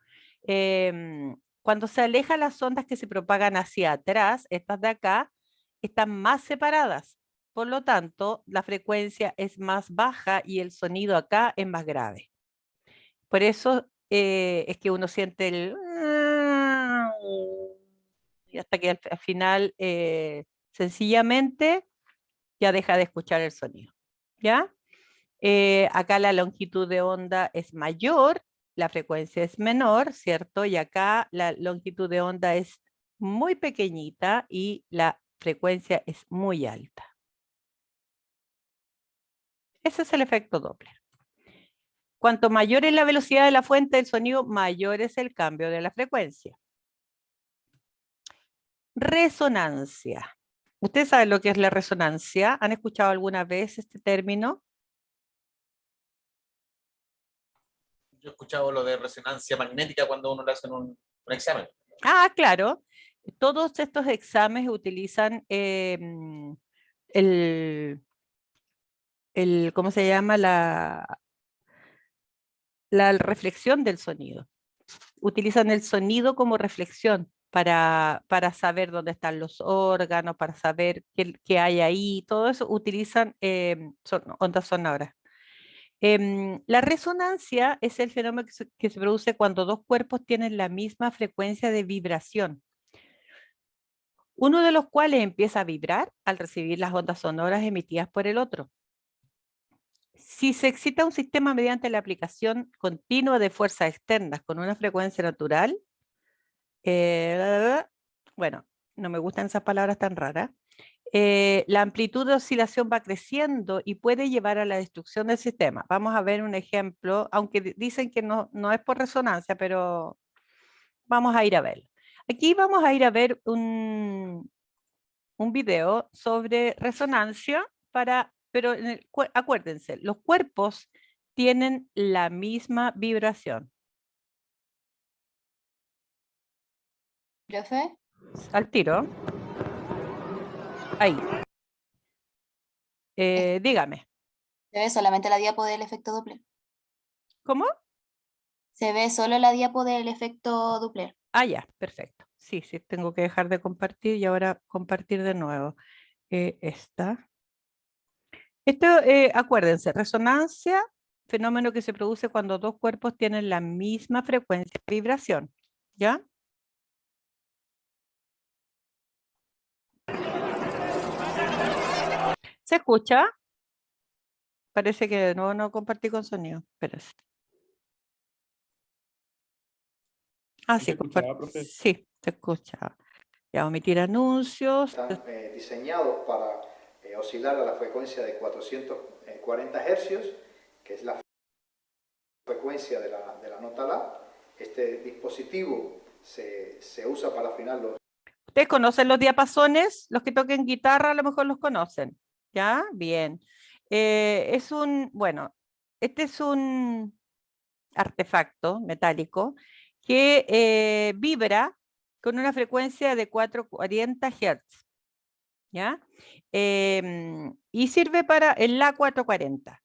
Cuando se alejan las ondas que se propagan hacia atrás, estas de acá, están más separadas. Por lo tanto, la frecuencia es más baja y el sonido acá es más grave. Por eso es que uno siente el... Y hasta que al final, sencillamente, ya deja de escuchar el sonido. ¿Ya? Acá la longitud de onda es mayor, la frecuencia es menor, ¿cierto? Y acá la longitud de onda es muy pequeñita y la frecuencia es muy alta. Ese es el efecto Doppler. Cuanto mayor es la velocidad de la fuente del sonido, mayor es el cambio de la frecuencia. Resonancia. ¿Ustedes saben lo que es la resonancia? ¿Han escuchado alguna vez este término? Yo he escuchado lo de resonancia magnética cuando uno le hace un examen. Ah, claro. Todos estos exámenes utilizan ¿cómo se llama? La reflexión del sonido. Utilizan el sonido como reflexión para saber dónde están los órganos, para saber qué hay ahí. Todo eso utilizan ondas sonoras. La resonancia es el fenómeno que se produce cuando dos cuerpos tienen la misma frecuencia de vibración, uno de los cuales empieza a vibrar al recibir las ondas sonoras emitidas por el otro. Si se excita un sistema mediante la aplicación continua de fuerzas externas con una frecuencia natural, bueno, no me gustan esas palabras tan raras, la amplitud de oscilación va creciendo y puede llevar a la destrucción del sistema. Vamos a ver un ejemplo, aunque dicen que no es por resonancia, pero vamos a ir a verlo. Aquí vamos a ir a ver un video sobre resonancia, pero acuérdense, los cuerpos tienen la misma vibración. ¿Profe? Al tiro. Ahí. Dígame. Se ve solamente la diapo del efecto Doppler. ¿Cómo? Se ve solo la diapo del efecto Doppler. Ah, ya, perfecto. Sí, tengo que dejar de compartir y ahora compartir de nuevo. Esta. Esto, acuérdense, resonancia, fenómeno que se produce cuando dos cuerpos tienen la misma frecuencia de vibración. ¿Ya? ¿Se escucha? Parece que no compartí con sonido. Espérate. Ah, ¿Sí sí, se escuchaba, profe? sí, se escucha. Ya omitir anuncios. Están diseñados para oscilar a la frecuencia de 440 hercios, que es la frecuencia de la nota La. Este dispositivo se usa para afinar los... ¿Ustedes conocen los diapasones? Los que toquen guitarra a lo mejor los conocen. ¿Ya? Bien. Bueno, este es un artefacto metálico que vibra con una frecuencia de 440 Hz. ¿Ya? Y sirve para el La 440.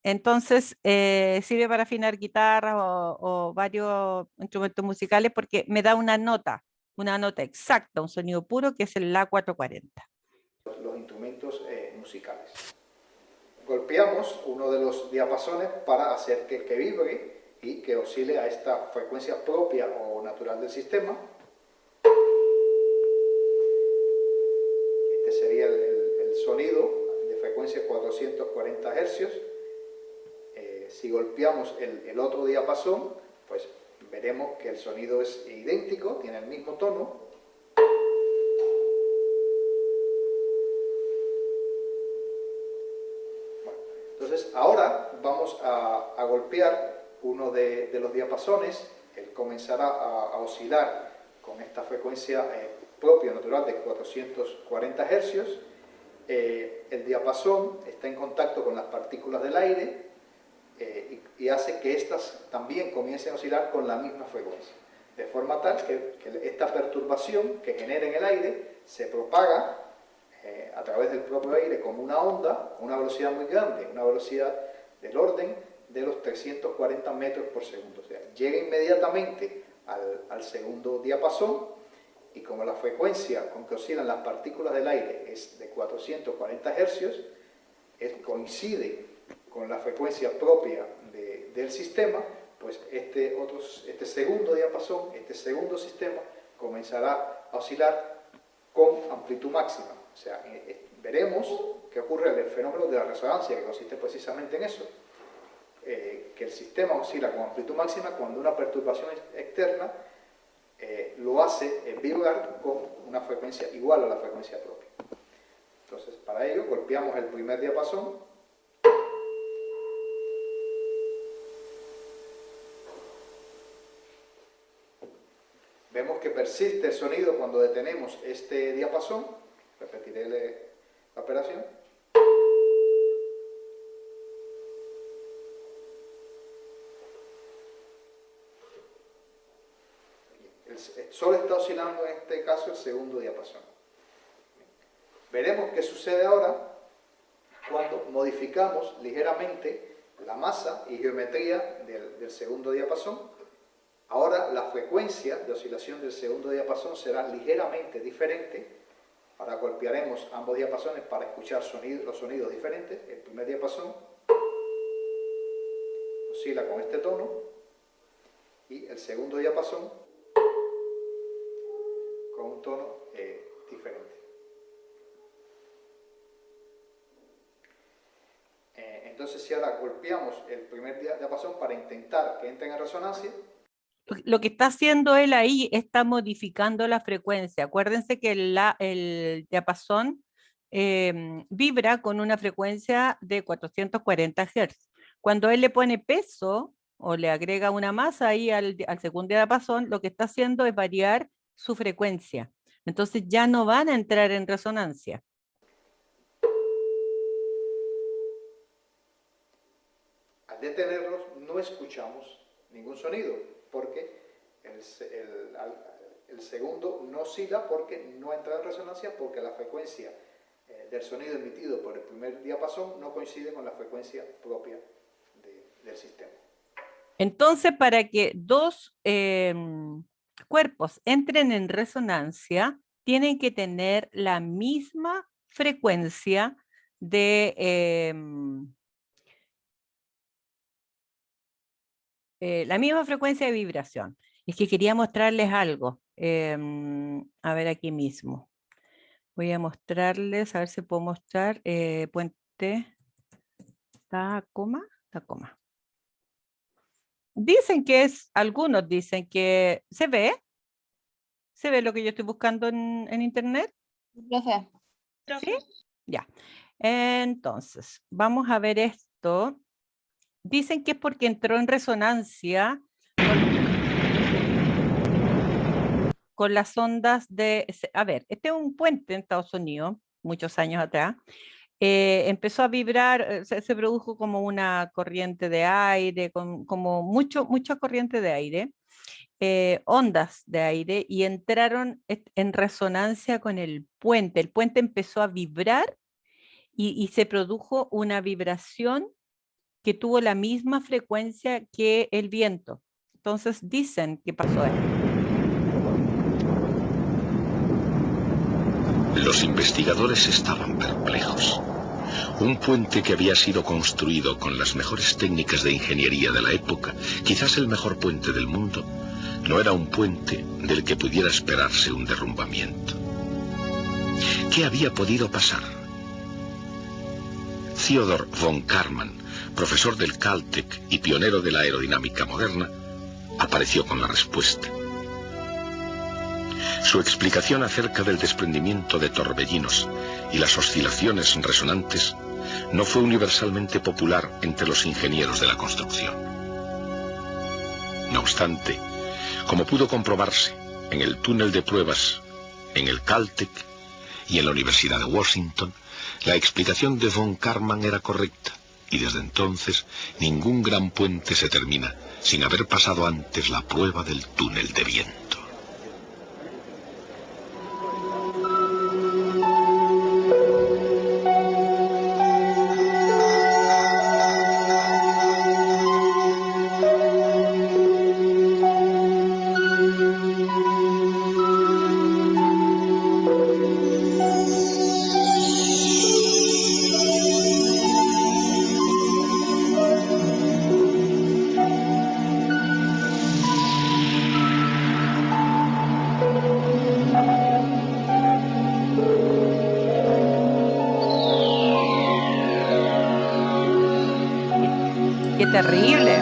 Entonces, sirve para afinar guitarras o varios instrumentos musicales porque me da una nota exacta, un sonido puro que es el La 440. Los instrumentos musicales. Golpeamos uno de los diapasones para hacer que vibre y que oscile a esta frecuencia propia o natural del sistema. Este sería el sonido de frecuencia 440 hercios. Si golpeamos el otro diapasón, pues veremos que el sonido es idéntico, tiene el mismo tono. Bueno, entonces ahora vamos a golpear uno de los diapasones. Él comenzará a oscilar con esta frecuencia propia, natural, de 440 hercios. El diapasón está en contacto con las partículas del aire y hace que éstas también comiencen a oscilar con la misma frecuencia, de forma tal que esta perturbación que genera en el aire se propaga a través del propio aire como una onda, con una velocidad muy grande, una velocidad del orden de los 340 metros por segundo. O sea, llega inmediatamente al segundo diapasón, y como la frecuencia con que oscilan las partículas del aire es de 440 hercios, coincide con la frecuencia propia del sistema, pues este segundo diapasón, este segundo sistema, comenzará a oscilar con amplitud máxima. O sea, veremos que ocurre el fenómeno de la resonancia, que consiste precisamente en eso, que el sistema oscila con amplitud máxima cuando una perturbación externa lo hace vibrar con una frecuencia igual a la frecuencia propia. Entonces, para ello, golpeamos el primer diapasón. Vemos que persiste el sonido cuando detenemos este diapasón. Repetiré la operación. Solo está oscilando en este caso el segundo diapasón. Veremos qué sucede ahora cuando modificamos ligeramente la masa y geometría del segundo diapasón. Ahora la frecuencia de oscilación del segundo diapasón será ligeramente diferente. Ahora golpearemos ambos diapasones para escuchar los sonidos diferentes. El primer diapasón oscila con este tono y el segundo diapasón con un tono diferente. Entonces, si ahora golpeamos el primer diapasón para intentar que entre en resonancia, lo que está haciendo él ahí está modificando la frecuencia. Acuérdense que el diapasón vibra con una frecuencia de 440 Hz. Cuando él le pone peso o le agrega una masa ahí al segundo diapasón, lo que está haciendo es variar su frecuencia. Entonces ya no van a entrar en resonancia. Al detenerlos no escuchamos ningún sonido, porque el segundo no oscila porque no entra en resonancia, porque la frecuencia del sonido emitido por el primer diapasón no coincide con la frecuencia propia del sistema. Entonces, para que dos cuerpos entren en resonancia, tienen que tener la misma frecuencia de vibración. Es que quería mostrarles algo. A ver aquí mismo. Voy a mostrarles, a ver si puedo mostrar puente. Tacoma. Dicen que algunos dicen que se ve lo que yo estoy buscando en internet. Profe. ¿Sí? Ya. Entonces, vamos a ver esto. Dicen que es porque entró en resonancia con las ondas de... A ver, este es un puente en Estados Unidos, muchos años atrás. Empezó a vibrar, se produjo como una corriente de aire, como mucha corriente de aire, ondas de aire, y entraron en resonancia con el puente. El puente empezó a vibrar y se produjo una vibración que tuvo la misma frecuencia que el viento. Entonces dicen que pasó esto. Los investigadores estaban perplejos. Un puente que había sido construido con las mejores técnicas de ingeniería de la época, quizás el mejor puente del mundo, no era un puente del que pudiera esperarse un derrumbamiento. ¿Qué había podido pasar? Theodor von Karman, profesor del Caltech y pionero de la aerodinámica moderna, apareció con la respuesta. Su explicación acerca del desprendimiento de torbellinos y las oscilaciones resonantes no fue universalmente popular entre los ingenieros de la construcción. No obstante, como pudo comprobarse en el túnel de pruebas, en el Caltech y en la Universidad de Washington, la explicación de von Karman era correcta, y desde entonces ningún gran puente se termina sin haber pasado antes la prueba del túnel de viento. ¡Qué terrible!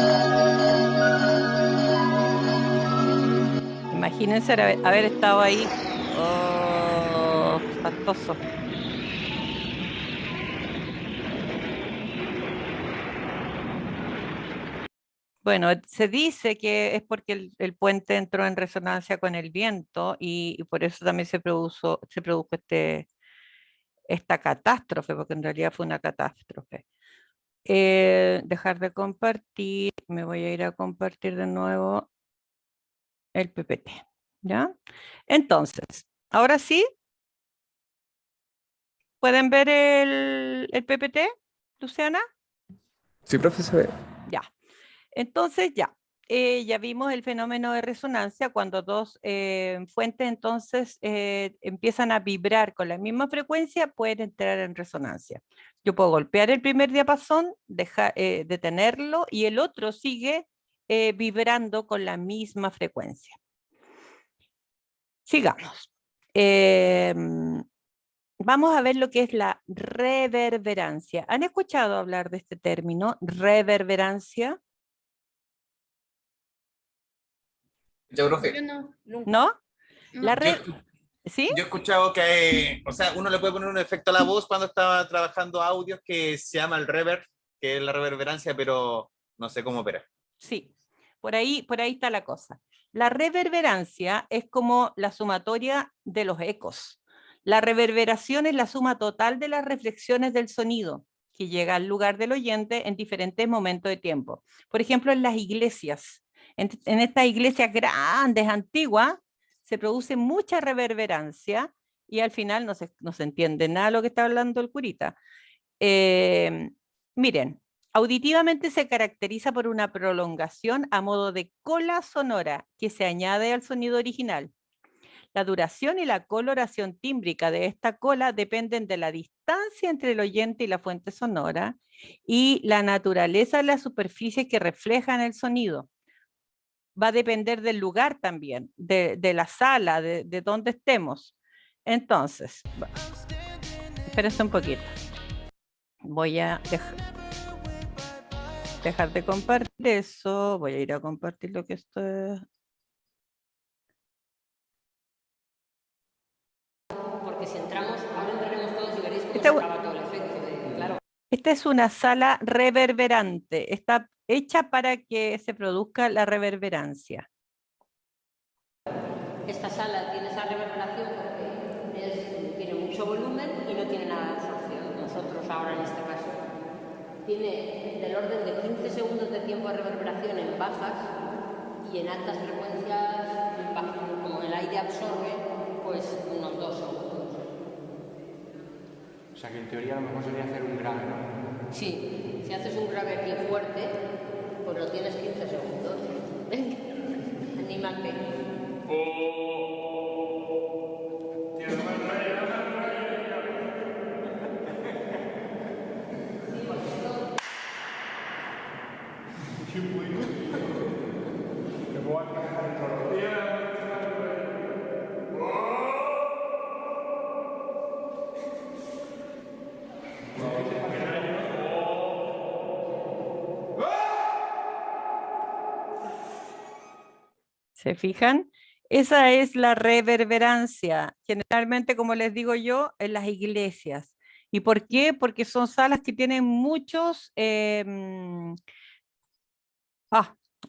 Imagínense haber estado ahí. ¡Oh, espantoso! Bueno, se dice que es porque el puente entró en resonancia con el viento y por eso también se produjo esta catástrofe, porque en realidad fue una catástrofe. Dejar de compartir, me voy a ir a compartir de nuevo el PPT, ¿ya? Entonces, ahora sí, ¿pueden ver el PPT, Luciana? Sí, profe, se ve. Ya. Entonces, ya vimos el fenómeno de resonancia cuando dos fuentes entonces empiezan a vibrar con la misma frecuencia, pueden entrar en resonancia. Yo puedo golpear el primer diapasón, detenerlo y el otro sigue vibrando con la misma frecuencia. Sigamos. Vamos a ver lo que es la reverberancia. ¿Han escuchado hablar de este término, reverberancia? Yo, profe. Yo no, nunca. ¿No? No. La ¿Sí? Yo he escuchado que o sea, uno le puede poner un efecto a la voz cuando está trabajando audios que se llama el reverb, que es la reverberancia, pero no sé cómo opera. Sí, por ahí está la cosa. La reverberancia es como la sumatoria de los ecos. La reverberación es la suma total de las reflexiones del sonido que llega al lugar del oyente en diferentes momentos de tiempo. Por ejemplo, en las iglesias. En estas iglesias grandes, antiguas, se produce mucha reverberancia y al final no se entiende nada de lo que está hablando el curita. Miren, auditivamente se caracteriza por una prolongación a modo de cola sonora que se añade al sonido original. La duración y la coloración tímbrica de esta cola dependen de la distancia entre el oyente y la fuente sonora y la naturaleza de las superficies que reflejan el sonido. Va a depender del lugar también, de la sala, de donde estemos. Entonces, espérense un poquito. Voy a dejar... dejar de compartir eso. Voy a ir a compartir lo que estoy. Porque si entramos, ahora entraremos todos y veréis cómo Esta- se acaba todo el efecto. Claro. Esta es una sala reverberante. Está hecha para que se produzca la reverberancia. Esta sala tiene esa reverberación porque tiene mucho volumen y no tiene nada de absorción. Nosotros ahora en este caso tiene del orden de 15 segundos de tiempo de reverberación en bajas y en altas frecuencias, como el aire absorbe, pues unos 2 segundos. O sea que en teoría a lo mejor sería hacer un grave, ¿no? Sí, si haces un grave aquí fuerte, pues lo tienes 15 segundos. Venga, anímate. ¿Se fijan? Esa es la reverberancia, generalmente, como les digo yo, en las iglesias. ¿Y por qué? Porque son salas que tienen muchos...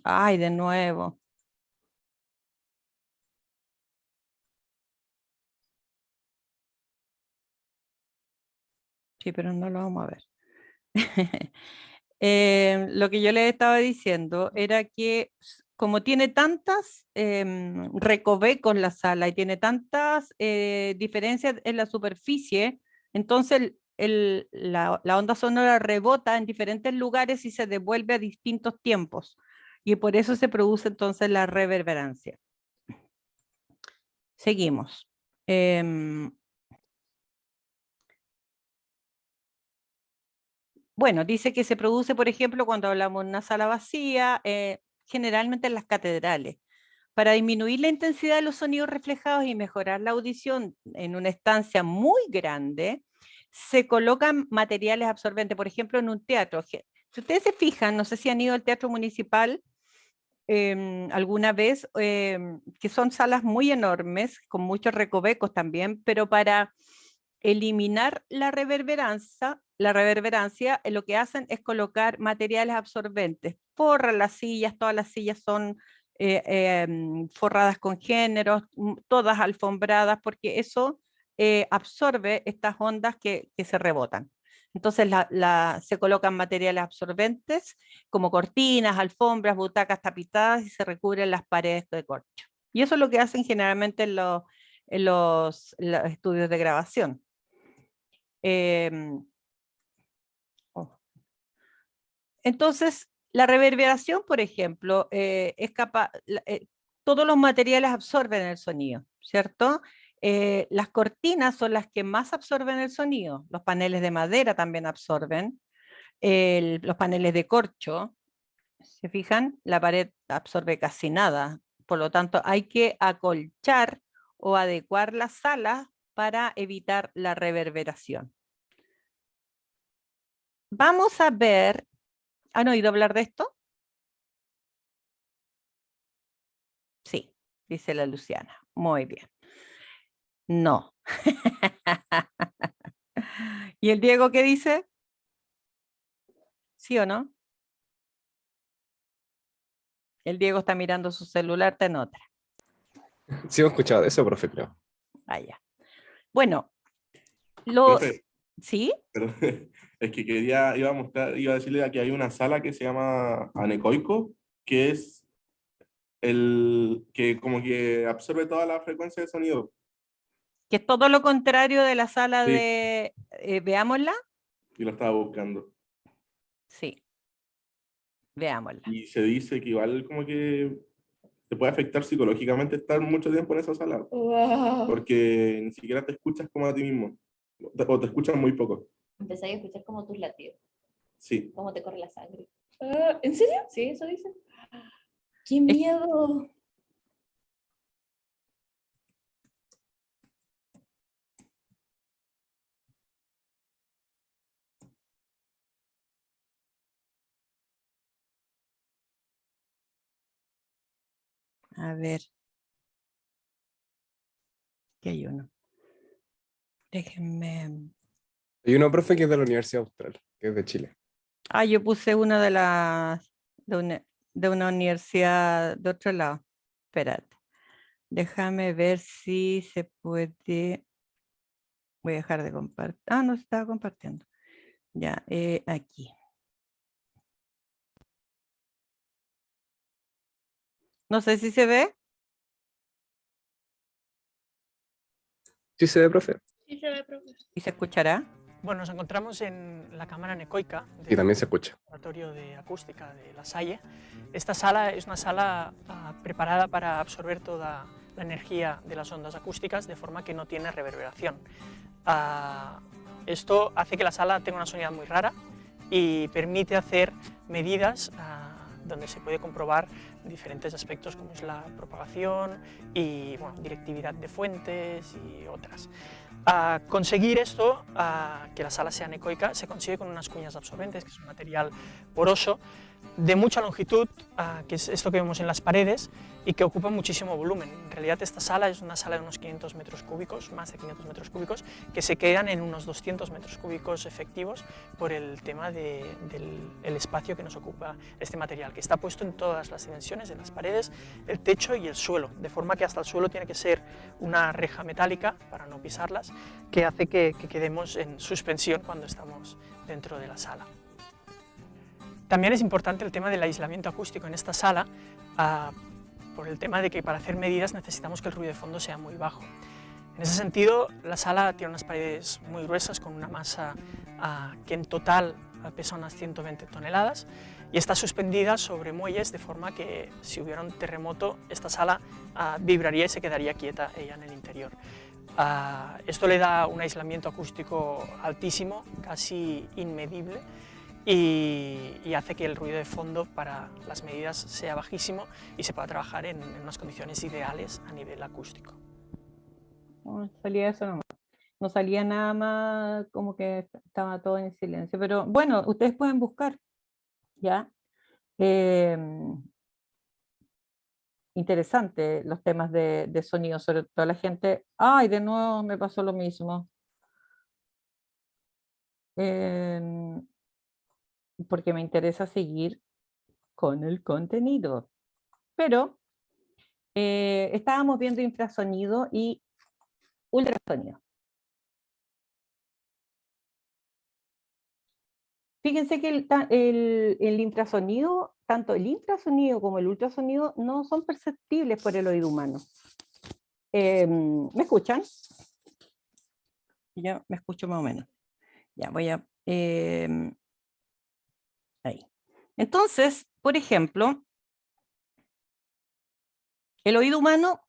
ay, de nuevo. Sí, pero no lo vamos a ver. Lo que yo les estaba diciendo era que como tiene tantas recovecos la sala y tiene tantas diferencias en la superficie, entonces la onda sonora rebota en diferentes lugares y se devuelve a distintos tiempos. Y por eso se produce entonces la reverberancia. Seguimos. Bueno, dice que se produce, por ejemplo, cuando hablamos en una sala vacía, generalmente en las catedrales. Para disminuir la intensidad de los sonidos reflejados y mejorar la audición en una estancia muy grande, se colocan materiales absorbentes. Por ejemplo, en un teatro. Si ustedes se fijan, no sé si han ido al teatro municipal alguna vez, que son salas muy enormes, con muchos recovecos también, pero para eliminar la reverberancia, lo que hacen es colocar materiales absorbentes. Forran las sillas, todas las sillas son forradas con géneros, todas alfombradas, porque eso absorbe estas ondas que se rebotan. Entonces se colocan materiales absorbentes como cortinas, alfombras, butacas tapizadas y se recubren las paredes de corcho. Y eso es lo que hacen generalmente en los estudios de grabación. Entonces, la reverberación, por ejemplo, es capaz, todos los materiales absorben el sonido, ¿cierto? Las cortinas son las que más absorben el sonido, los paneles de madera también absorben, los paneles de corcho, ¿se fijan? La pared absorbe casi nada, por lo tanto hay que acolchar o adecuar las salas para evitar la reverberación. Vamos a ver, ¿han oído hablar de esto? Sí, dice la Luciana. Muy bien. No. ¿Y el Diego qué dice? ¿Sí o no? El Diego está mirando su celular, está en otra. Sí, hemos escuchado de eso, profe, creo. Ah, ya. Bueno, Profe, ¿sí? pero es que iba a decirle que hay una sala que se llama anecoico, que es el que como que absorbe toda la frecuencia de sonido. Que es todo lo contrario de la sala Sí. de... veámosla. Y lo estaba buscando. Sí. Veámosla. Y se dice que igual como que te puede afectar psicológicamente estar mucho tiempo en esa sala. Wow. Porque ni siquiera te escuchas como a ti mismo. O te escuchas muy poco. Empecé a escuchar como tus latidos, Sí. cómo te corre la sangre. ¿En serio? Sí, eso dice. ¡Qué miedo! A ver. Aquí hay uno. Déjenme. Hay uno, profe, que es de la Universidad Austral, que es de Chile. Ah, yo puse una de las de una universidad de otro lado. Espérate. Déjame ver si se puede. Voy a dejar de compartir. Ah, no se estaba compartiendo. Ya, aquí. No sé si se ve. Sí se ve, profe. Sí se ve, profe. ¿Y se escuchará? Bueno, nos encontramos en la cámara anecoica Y del también se escucha. Laboratorio de Acústica de La Salle. Esta sala es una sala preparada para absorber toda la energía de las ondas acústicas de forma que no tiene reverberación. Esto hace que la sala tenga una sonoridad muy rara y permite hacer medidas donde se puede comprobar diferentes aspectos como es la propagación y bueno, directividad de fuentes y otras. Conseguir esto, que la sala sea anecoica, se consigue con unas cuñas absorbentes, que es un material poroso de mucha longitud, que es esto que vemos en las paredes y que ocupa muchísimo volumen. En realidad esta sala es una sala de unos 500 metros cúbicos, más de 500 metros cúbicos, que se quedan en unos 200 metros cúbicos efectivos por el tema del espacio que nos ocupa este material, que está puesto en todas las dimensiones, en las paredes, el techo y el suelo, de forma que hasta el suelo tiene que ser una reja metálica, para no pisarlas, que hace que quedemos en suspensión cuando estamos dentro de la sala. También es importante el tema del aislamiento acústico en esta sala, por el tema de que para hacer medidas necesitamos que el ruido de fondo sea muy bajo. En ese sentido, la sala tiene unas paredes muy gruesas con una masa que en total pesa unas 120 toneladas y está suspendida sobre muelles de forma que si hubiera un terremoto esta sala vibraría y se quedaría quieta ella en el interior. Esto le da un aislamiento acústico altísimo, casi inmedible, y hace que el ruido de fondo para las medidas sea bajísimo y se pueda trabajar en unas condiciones ideales a nivel acústico. No salía eso nomás. No salía nada más, como que estaba todo en silencio. Pero bueno, ustedes pueden buscar, ¿ya? Interesante los temas de sonido, sobre todo la gente. ¡Ay, de nuevo me pasó lo mismo! Porque me interesa seguir con el contenido. Pero estábamos viendo infrasonido y ultrasonido. Fíjense que el infrasonido, tanto el infrasonido como el ultrasonido, no son perceptibles por el oído humano. ¿Me escuchan? Ya me escucho más o menos. Ya voy a... ahí. Entonces, por ejemplo, el oído humano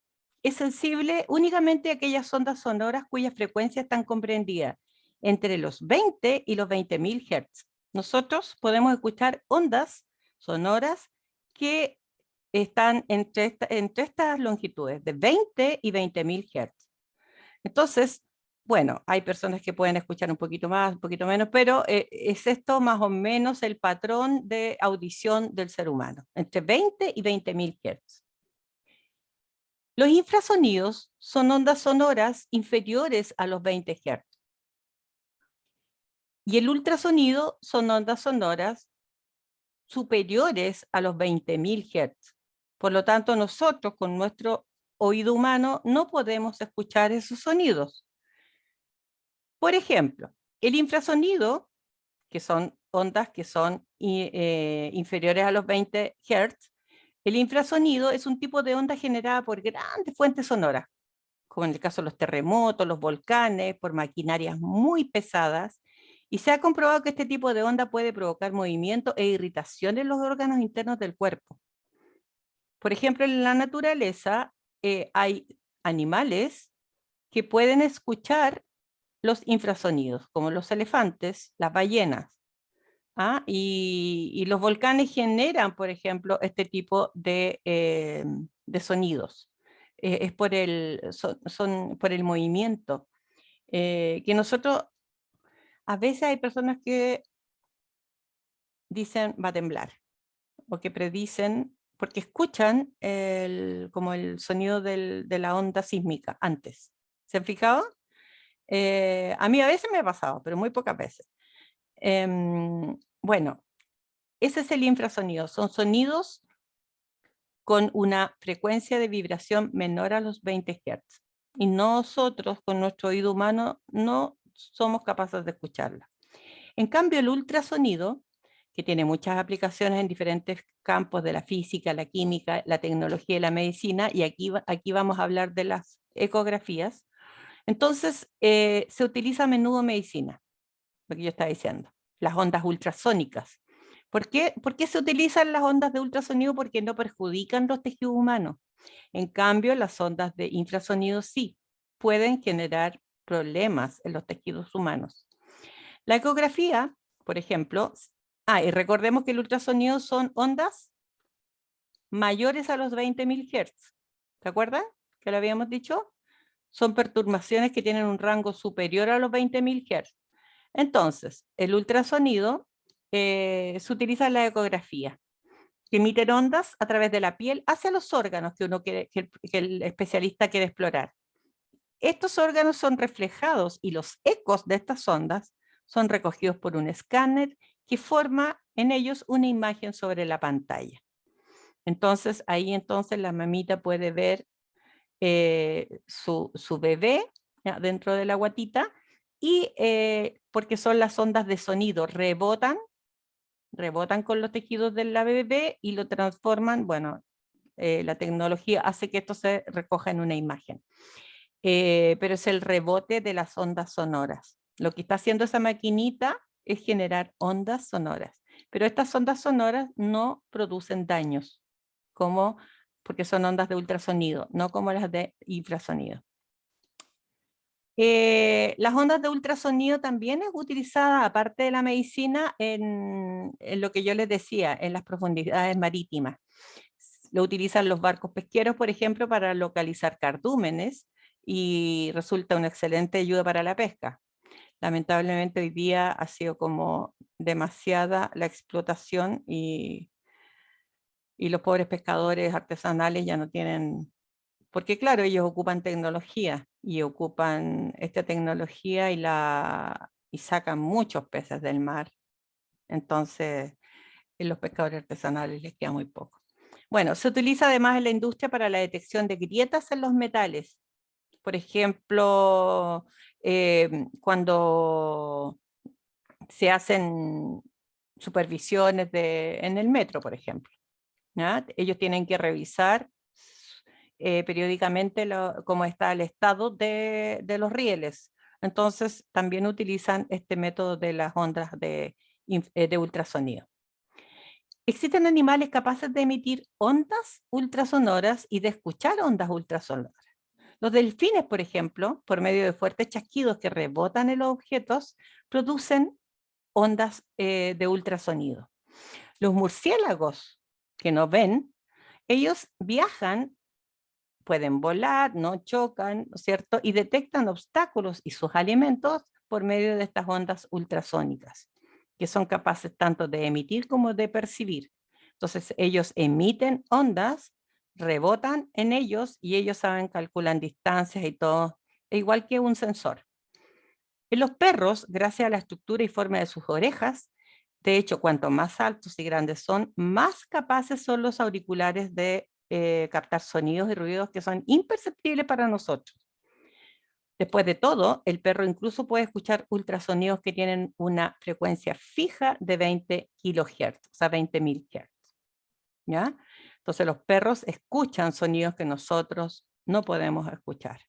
es sensible únicamente a aquellas ondas sonoras cuyas frecuencias están comprendidas entre los 20 y los 20.000 Hz. Nosotros podemos escuchar ondas sonoras que están entre estas longitudes, de 20 y 20.000 Hz. Entonces, bueno, hay personas que pueden escuchar un poquito más, un poquito menos, pero es esto más o menos el patrón de audición del ser humano, entre 20 y 20.000 Hz. Los infrasonidos son ondas sonoras inferiores a los 20 Hz. Y el ultrasonido son ondas sonoras superiores a los 20.000 Hz. Por lo tanto, nosotros con nuestro oído humano no podemos escuchar esos sonidos. Por ejemplo, el infrasonido, que son ondas que son inferiores a los 20 Hz, el infrasonido es un tipo de onda generada por grandes fuentes sonoras, como en el caso de los terremotos, los volcanes, por maquinarias muy pesadas, y se ha comprobado que este tipo de onda puede provocar movimiento e irritación en los órganos internos del cuerpo. Por ejemplo, en la naturaleza hay animales que pueden escuchar los infrasonidos, como los elefantes, las ballenas. Y los volcanes generan, por ejemplo, este tipo de sonidos. Es por por el movimiento. Que nosotros, a veces hay personas que dicen va a temblar, o que predicen porque escuchan como el sonido de la onda sísmica antes. ¿Se han fijado? A mí a veces me ha pasado, pero muy pocas veces. Bueno, ese es el infrasonido. Son sonidos con una frecuencia de vibración menor a los 20 Hz. Y nosotros, con nuestro oído humano, no somos capaces de escucharla. En cambio, el ultrasonido, que tiene muchas aplicaciones en diferentes campos de la física, la química, la tecnología y la medicina, y aquí vamos a hablar de las ecografías, entonces se utiliza a menudo en medicina, lo que yo estaba diciendo, las ondas ultrasónicas. ¿Por qué se utilizan las ondas de ultrasonido? Porque no perjudican los tejidos humanos. En cambio, las ondas de infrasonido sí pueden generar problemas en los tejidos humanos. La ecografía, por ejemplo, y recordemos que el ultrasonido son ondas mayores a los 20.000 Hz. ¿Se acuerdan que lo habíamos dicho? Son perturbaciones que tienen un rango superior a los 20.000 Hz. Entonces, el ultrasonido se utiliza en la ecografía, que emiten ondas a través de la piel hacia los órganos que el especialista quiere explorar. Estos órganos son reflejados y los ecos de estas ondas son recogidos por un escáner que forma en ellos una imagen sobre la pantalla. Entonces, ahí la mamita puede ver su bebé dentro de la guatita y porque son las ondas de sonido, rebotan con los tejidos de la bebé y lo transforman, bueno, la tecnología hace que esto se recoja en una imagen. Pero es el rebote de las ondas sonoras. Lo que está haciendo esa maquinita es generar ondas sonoras, pero estas ondas sonoras no producen daños, porque son ondas de ultrasonido, no como las de infrasonido. Las ondas de ultrasonido también es utilizada, aparte de la medicina, en lo que yo les decía, en las profundidades marítimas. Lo utilizan los barcos pesqueros, por ejemplo, para localizar cardúmenes, y resulta una excelente ayuda para la pesca. Lamentablemente hoy día ha sido como demasiada la explotación y los pobres pescadores artesanales ya no tienen, porque claro, ellos ocupan tecnología y ocupan esta tecnología y sacan muchos peces del mar. Entonces, en los pescadores artesanales les queda muy poco. Bueno, se utiliza además en la industria para la detección de grietas en los metales. Por ejemplo, cuando se hacen supervisiones en el metro, por ejemplo, ¿ya? Ellos tienen que revisar periódicamente cómo está el estado de los rieles. Entonces, también utilizan este método de las ondas de ultrasonido. Existen animales capaces de emitir ondas ultrasonoras y de escuchar ondas ultrasonoras. Los delfines, por ejemplo, por medio de fuertes chasquidos que rebotan en los objetos, producen ondas de ultrasonido. Los murciélagos, que no ven, ellos viajan, pueden volar, no chocan, ¿no es cierto? Y detectan obstáculos y sus alimentos por medio de estas ondas ultrasónicas, que son capaces tanto de emitir como de percibir. Entonces ellos emiten ondas, rebotan en ellos y ellos calculan distancias y todo, igual que un sensor. En los perros, gracias a la estructura y forma de sus orejas, de hecho, cuanto más altos y grandes son, más capaces son los auriculares de captar sonidos y ruidos que son imperceptibles para nosotros. Después de todo, el perro incluso puede escuchar ultrasonidos que tienen una frecuencia fija de 20 kHz, o sea, 20.000 Hz. ¿Ya? Entonces los perros escuchan sonidos que nosotros no podemos escuchar.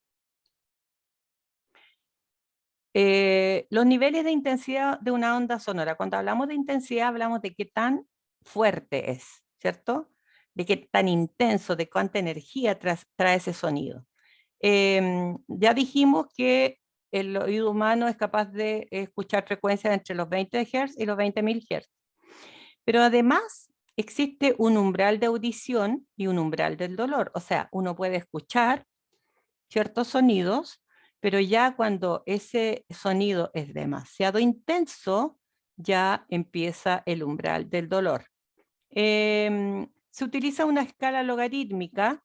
Los niveles de intensidad de una onda sonora. Cuando hablamos de intensidad, hablamos de qué tan fuerte es, ¿cierto? De qué tan intenso, de cuánta energía trae ese sonido. Ya dijimos que el oído humano es capaz de escuchar frecuencias entre los 20 Hz y los 20.000 Hz. Pero además existe un umbral de audición y un umbral del dolor. O sea, uno puede escuchar ciertos sonidos, pero ya cuando ese sonido es demasiado intenso, ya empieza el umbral del dolor. Se se utiliza una escala logarítmica,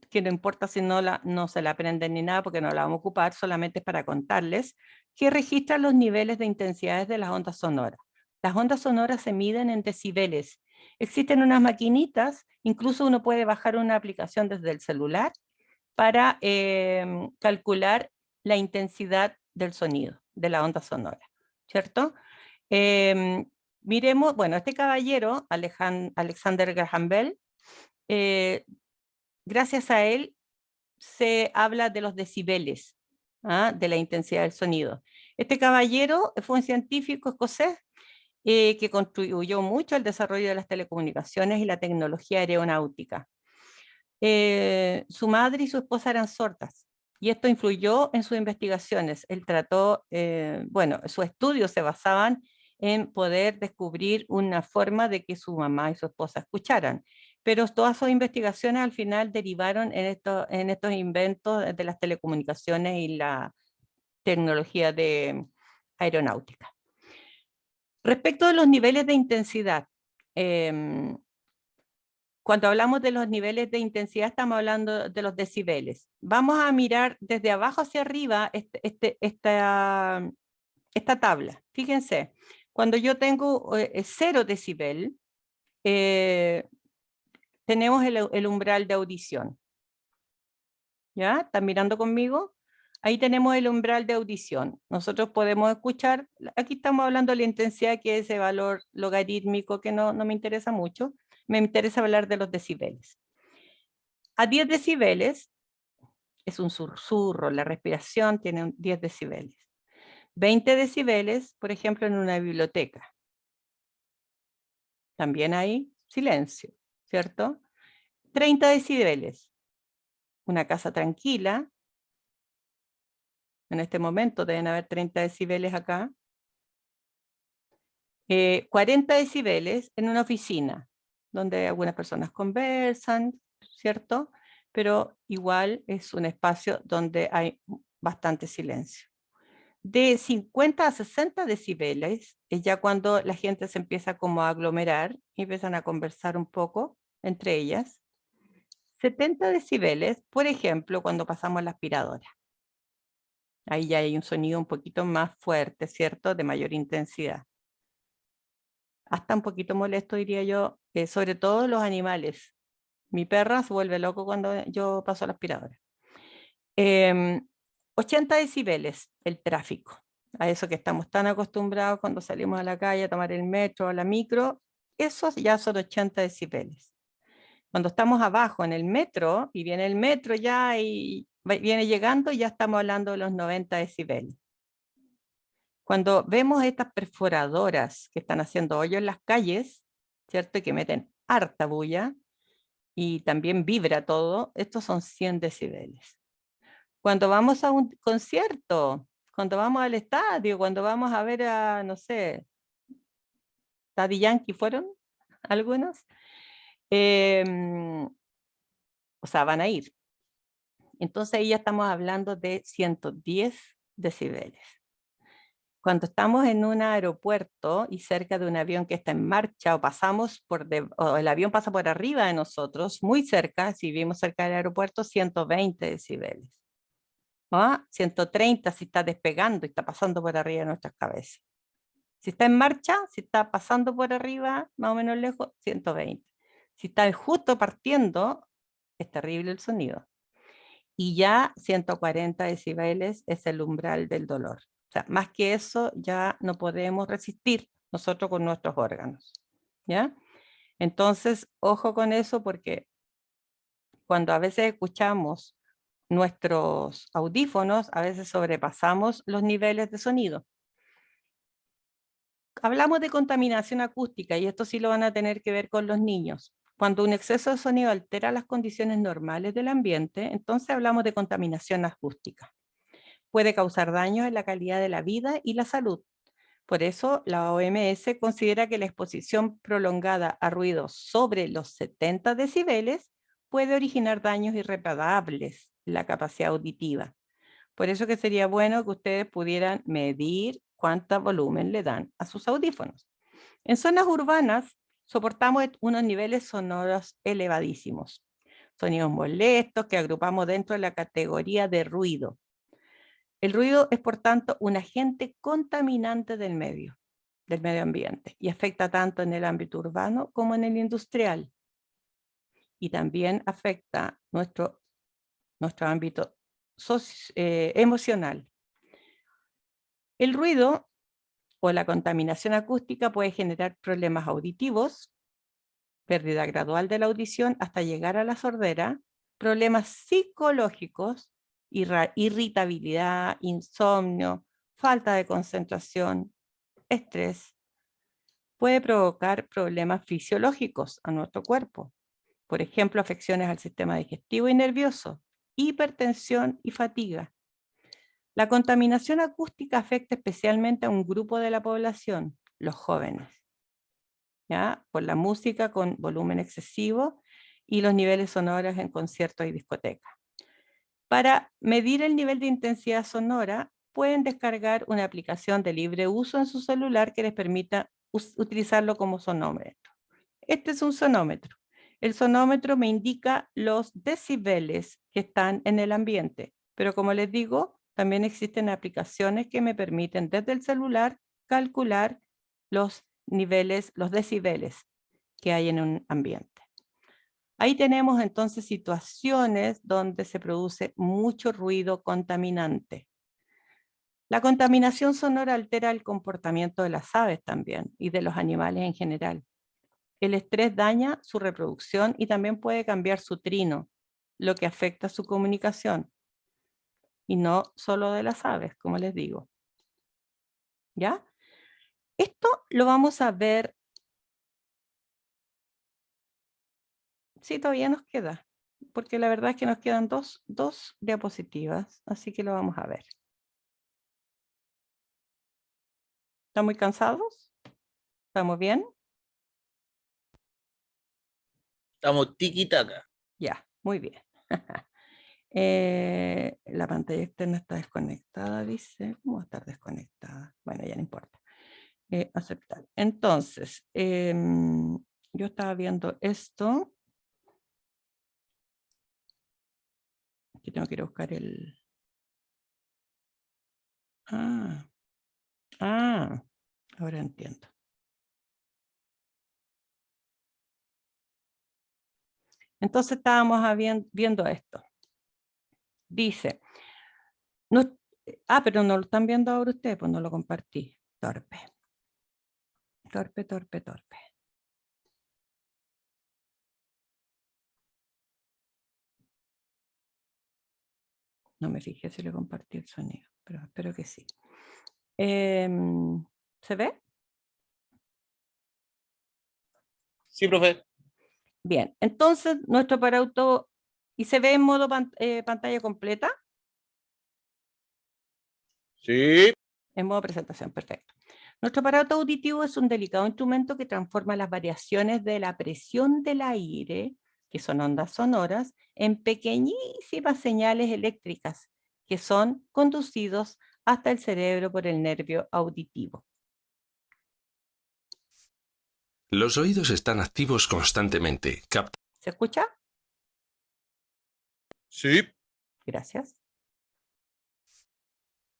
que no importa si no se la aprenden ni nada porque no la vamos a ocupar, solamente para contarles, que registra los niveles de intensidades de las ondas sonoras. Las ondas sonoras se miden en decibeles. Existen unas maquinitas, incluso uno puede bajar una aplicación desde el celular para calcular la intensidad del sonido, de la onda sonora, ¿cierto? Miremos, bueno, este caballero, Alexander Graham Bell, gracias a él se habla de los decibeles, de la intensidad del sonido. Este caballero fue un científico escocés que contribuyó mucho al desarrollo de las telecomunicaciones y la tecnología aeronáutica. Su madre y su esposa eran sordas, y esto influyó en sus investigaciones. Él trató, bueno, sus estudios se basaban en poder descubrir una forma de que su mamá y su esposa escucharan. Pero todas sus investigaciones al final derivaron en estos inventos de las telecomunicaciones y la tecnología de aeronáutica. Respecto de los niveles de intensidad, cuando hablamos de los niveles de intensidad estamos hablando de los decibeles. Vamos a mirar desde abajo hacia arriba esta tabla. Fíjense, cuando yo tengo 0 decibel, tenemos el umbral de audición. ¿Ya? ¿Están mirando conmigo? Ahí tenemos el umbral de audición. Nosotros podemos escuchar, aquí estamos hablando de la intensidad, que es ese valor logarítmico que no me interesa mucho. Me interesa hablar de los decibeles. A 10 decibeles, es un susurro, la respiración tiene 10 decibeles. 20 decibeles, por ejemplo, en una biblioteca. También hay silencio, ¿cierto? 30 decibeles, una casa tranquila. En este momento deben haber 30 decibeles acá. 40 decibeles en una oficina, donde algunas personas conversan, ¿cierto? Pero igual es un espacio donde hay bastante silencio. De 50 a 60 decibeles es ya cuando la gente se empieza como a aglomerar y empiezan a conversar un poco entre ellas. 70 decibeles, por ejemplo, cuando pasamos la aspiradora. Ahí ya hay un sonido un poquito más fuerte, ¿cierto? De mayor intensidad. Hasta un poquito molesto, diría yo, sobre todo los animales. Mi perra se vuelve loco cuando yo paso la aspiradora. 80 decibeles, el tráfico. A eso que estamos tan acostumbrados cuando salimos a la calle a tomar el metro o la micro, esos ya son 80 decibeles. Cuando estamos abajo en el metro, y viene el metro ya y viene llegando, ya estamos hablando de los 90 decibeles. Cuando vemos estas perforadoras que están haciendo hoyos en las calles, ¿cierto? Y que meten harta bulla, y también vibra todo, estos son 100 decibeles. Cuando vamos a un concierto, cuando vamos al estadio, cuando vamos a ver a, no sé, Daddy Yankee fueron algunos, o sea, van a ir. Entonces ahí ya estamos hablando de 110 decibeles. Cuando estamos en un aeropuerto y cerca de un avión que está en marcha, o el avión pasa por arriba de nosotros, muy cerca, si vivimos cerca del aeropuerto, 120 decibeles. 130 si está despegando y está pasando por arriba de nuestras cabezas. Si está en marcha, si está pasando por arriba, más o menos lejos, 120. Si está justo partiendo, es terrible el sonido. Y ya 140 decibeles es el umbral del dolor. O sea, más que eso ya no podemos resistir nosotros con nuestros órganos. ¿Ya? Entonces, ojo con eso, porque cuando a veces escuchamos nuestros audífonos, a veces sobrepasamos los niveles de sonido. Hablamos de contaminación acústica, y esto sí lo van a tener que ver con los niños. Cuando un exceso de sonido altera las condiciones normales del ambiente, entonces hablamos de contaminación acústica. Puede causar daños en la calidad de la vida y la salud. Por eso la OMS considera que la exposición prolongada a ruidos sobre los 70 decibeles puede originar daños irreparables en la capacidad auditiva. Por eso que sería bueno que ustedes pudieran medir cuánto volumen le dan a sus audífonos. En zonas urbanas, soportamos unos niveles sonoros elevadísimos. Sonidos molestos que agrupamos dentro de la categoría de ruido. El ruido es, por tanto, un agente contaminante del medio ambiente, y afecta tanto en el ámbito urbano como en el industrial. Y también afecta nuestro ámbito emocional. El ruido o la contaminación acústica puede generar problemas auditivos, pérdida gradual de la audición hasta llegar a la sordera, problemas psicológicos, irritabilidad, insomnio, falta de concentración, estrés. Puede provocar problemas fisiológicos a nuestro cuerpo. Por ejemplo, afecciones al sistema digestivo y nervioso, hipertensión y fatiga. La contaminación acústica afecta especialmente a un grupo de la población, los jóvenes, ¿ya? Por la música con volumen excesivo y los niveles sonoros en conciertos y discotecas. Para medir el nivel de intensidad sonora, pueden descargar una aplicación de libre uso en su celular que les permita utilizarlo como sonómetro. Este es un sonómetro. El sonómetro me indica los decibeles que están en el ambiente, pero como les digo, también existen aplicaciones que me permiten desde el celular calcular los niveles, los decibeles que hay en un ambiente. Ahí tenemos entonces situaciones donde se produce mucho ruido contaminante. La contaminación sonora altera el comportamiento de las aves también y de los animales en general. El estrés daña su reproducción y también puede cambiar su trino, lo que afecta su comunicación. Y no solo de las aves, como les digo. ¿Ya? Esto lo vamos a ver. Sí, todavía nos queda, porque la verdad es que nos quedan dos diapositivas, así que lo vamos a ver. ¿Están muy cansados? ¿Estamos bien? Estamos tiki-taka. Ya, muy bien. La pantalla externa está desconectada, dice. ¿Cómo va a estar desconectada? Bueno, ya no importa. Aceptar. Entonces, yo estaba viendo esto. Aquí tengo que ir a buscar el... ahora entiendo. Entonces estábamos viendo esto. Dice, pero no lo están viendo ahora ustedes, pues no lo compartí. Torpe. No me fijé si le compartí el sonido, pero espero que sí. ¿Se ve? Sí, profe. Bien, entonces nuestro aparauto, ¿y se ve en modo pantalla completa? Sí. En modo presentación, perfecto. Nuestro aparato auditivo es un delicado instrumento que transforma las variaciones de la presión del aire, que son ondas sonoras, en pequeñísimas señales eléctricas que son conducidos hasta el cerebro por el nervio auditivo. Los oídos están activos constantemente. ¿Se escucha? Sí. Gracias.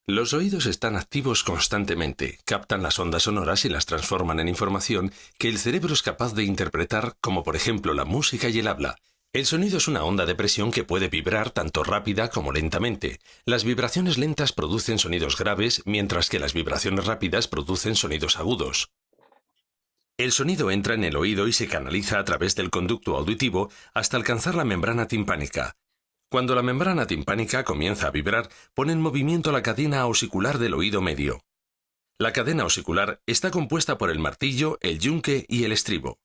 Los oídos están activos constantemente, captan las ondas sonoras y las transforman en información que el cerebro es capaz de interpretar, como por ejemplo la música y el habla. El sonido es una onda de presión que puede vibrar tanto rápida como lentamente. Las vibraciones lentas producen sonidos graves, mientras que las vibraciones rápidas producen sonidos agudos. El sonido entra en el oído y se canaliza a través del conducto auditivo hasta alcanzar la membrana timpánica. Cuando la membrana timpánica comienza a vibrar, pone en movimiento la cadena osicular del oído medio. La cadena osicular está compuesta por el martillo, el yunque y el estribo.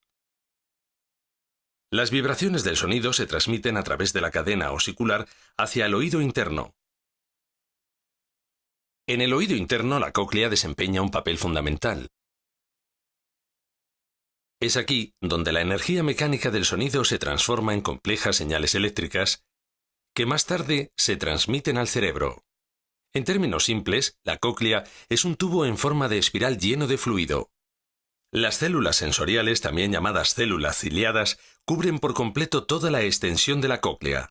Las vibraciones del sonido se transmiten a través de la cadena osicular hacia el oído interno. En el oído interno, la cóclea desempeña un papel fundamental. Es aquí donde la energía mecánica del sonido se transforma en complejas señales eléctricas que más tarde se transmiten al cerebro. En términos simples, la cóclea es un tubo en forma de espiral lleno de fluido. Las células sensoriales, también llamadas células ciliadas, cubren por completo toda la extensión de la cóclea.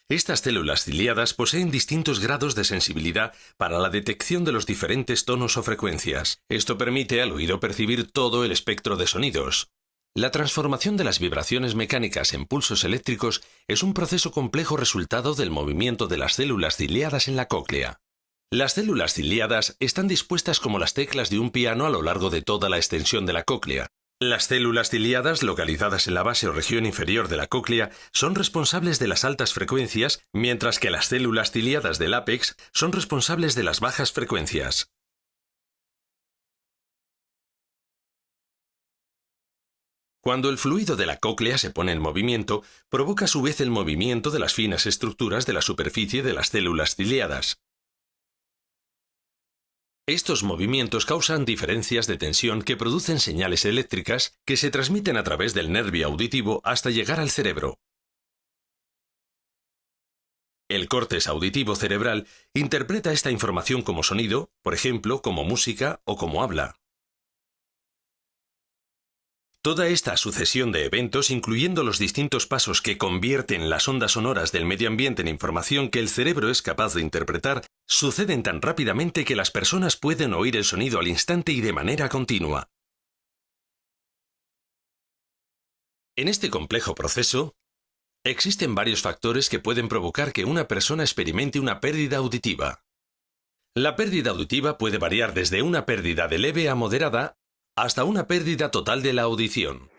Estas células ciliadas poseen distintos grados de sensibilidad para la detección de los diferentes tonos o frecuencias. Esto permite al oído percibir todo el espectro de sonidos. La transformación de las vibraciones mecánicas en pulsos eléctricos es un proceso complejo resultado del movimiento de las células ciliadas en la cóclea. Las células ciliadas están dispuestas como las teclas de un piano a lo largo de toda la extensión de la cóclea. Las células ciliadas, localizadas en la base o región inferior de la cóclea, son responsables de las altas frecuencias, mientras que las células ciliadas del ápex son responsables de las bajas frecuencias. Cuando el fluido de la cóclea se pone en movimiento, provoca a su vez el movimiento de las finas estructuras de la superficie de las células ciliadas. Estos movimientos causan diferencias de tensión que producen señales eléctricas que se transmiten a través del nervio auditivo hasta llegar al cerebro. El córtex auditivo cerebral interpreta esta información como sonido, por ejemplo, como música o como habla. Toda esta sucesión de eventos, incluyendo los distintos pasos que convierten las ondas sonoras del medio ambiente en información que el cerebro es capaz de interpretar, suceden tan rápidamente que las personas pueden oír el sonido al instante y de manera continua. En este complejo proceso, existen varios factores que pueden provocar que una persona experimente una pérdida auditiva. La pérdida auditiva puede variar desde una pérdida de leve a moderada hasta una pérdida total de la audición.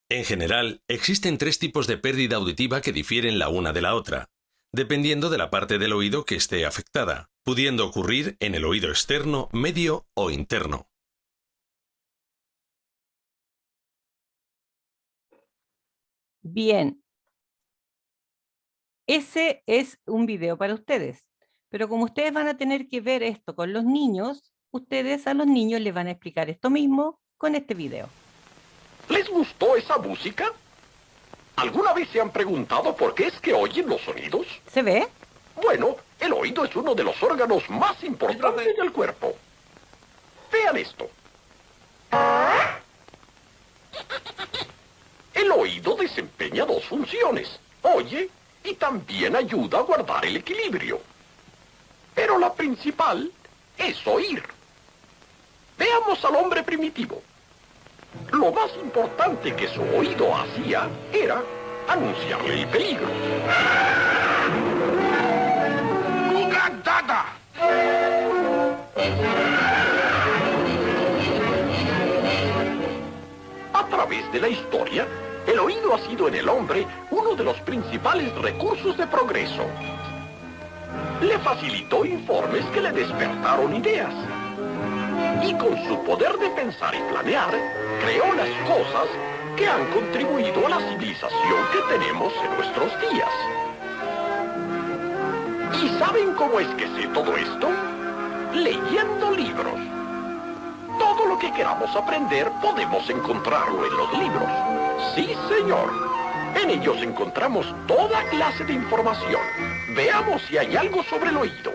En general, existen 3 tipos de pérdida auditiva que difieren la una de la otra, dependiendo de la parte del oído que esté afectada, pudiendo ocurrir en el oído externo, medio o interno. Bien. Ese es un video para ustedes, pero como ustedes van a tener que ver esto con los niños, ustedes a los niños les van a explicar esto mismo con este video. ¿Les gustó esa música? ¿Alguna vez se han preguntado por qué es que oyen los sonidos? ¿Se ve? Bueno, el oído es uno de los órganos más importantes del cuerpo. Vean esto. El oído desempeña 2 funciones. Oye y también ayuda a guardar el equilibrio. Pero la principal es oír. Veamos al hombre primitivo. Lo más importante que su oído hacía era anunciarle el peligro. ¡Ugadada! A través de la historia, el oído ha sido en el hombre uno de los principales recursos de progreso. Le facilitó informes que le despertaron ideas. Y con su poder de pensar y planear, creó las cosas que han contribuido a la civilización que tenemos en nuestros días. ¿Y saben cómo es que sé todo esto? Leyendo libros. Todo lo que queramos aprender podemos encontrarlo en los libros. Sí, señor. En ellos encontramos toda clase de información. Veamos si hay algo sobre el oído.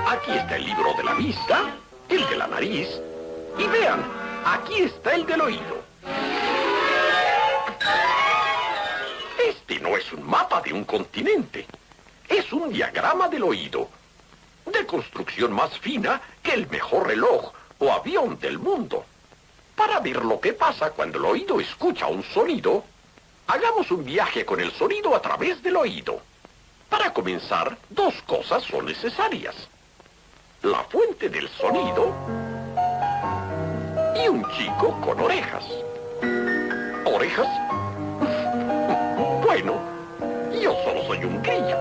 Aquí está el libro de la vista, el de la nariz, y vean, aquí está el del oído. Este no es un mapa de un continente, es un diagrama del oído, de construcción más fina que el mejor reloj o avión del mundo. Para ver lo que pasa cuando el oído escucha un sonido, hagamos un viaje con el sonido a través del oído. Para comenzar, 2 cosas son necesarias: la fuente del sonido y un chico con orejas. ¿Orejas? Bueno, yo solo soy un grillo.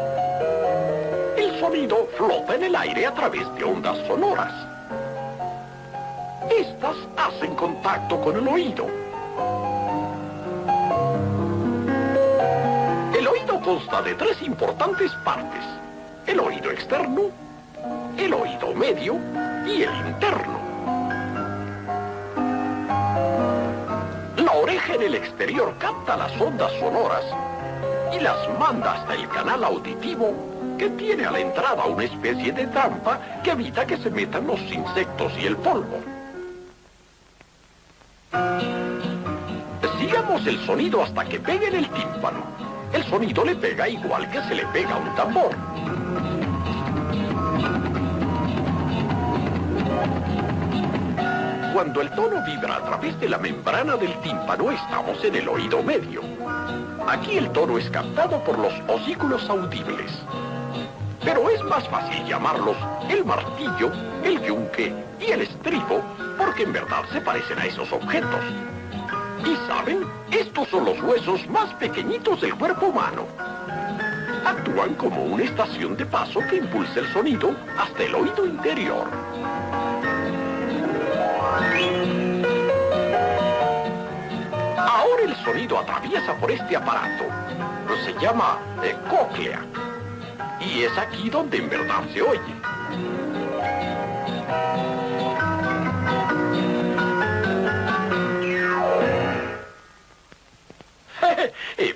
El sonido flota en el aire a través de ondas sonoras. Estas hacen contacto con el oído. El oído consta de 3 importantes partes: el oído externo, el oído medio y el interno. La oreja en el exterior capta las ondas sonoras y las manda hasta el canal auditivo, que tiene a la entrada una especie de trampa que evita que se metan los insectos y el polvo. Sigamos el sonido hasta que pegue en el tímpano. El sonido le pega igual que se le pega a un tambor. Cuando el tono vibra a través de la membrana del tímpano, estamos en el oído medio. Aquí el tono es captado por los osículos audibles. Pero es más fácil llamarlos el martillo, el yunque y el estribo, porque en verdad se parecen a esos objetos. Y ¿saben? Estos son los huesos más pequeñitos del cuerpo humano. Actúan como una estación de paso que impulsa el sonido hasta el oído interior. Ahora el sonido atraviesa por este aparato. Se llama cóclea. Y es aquí donde en verdad se oye.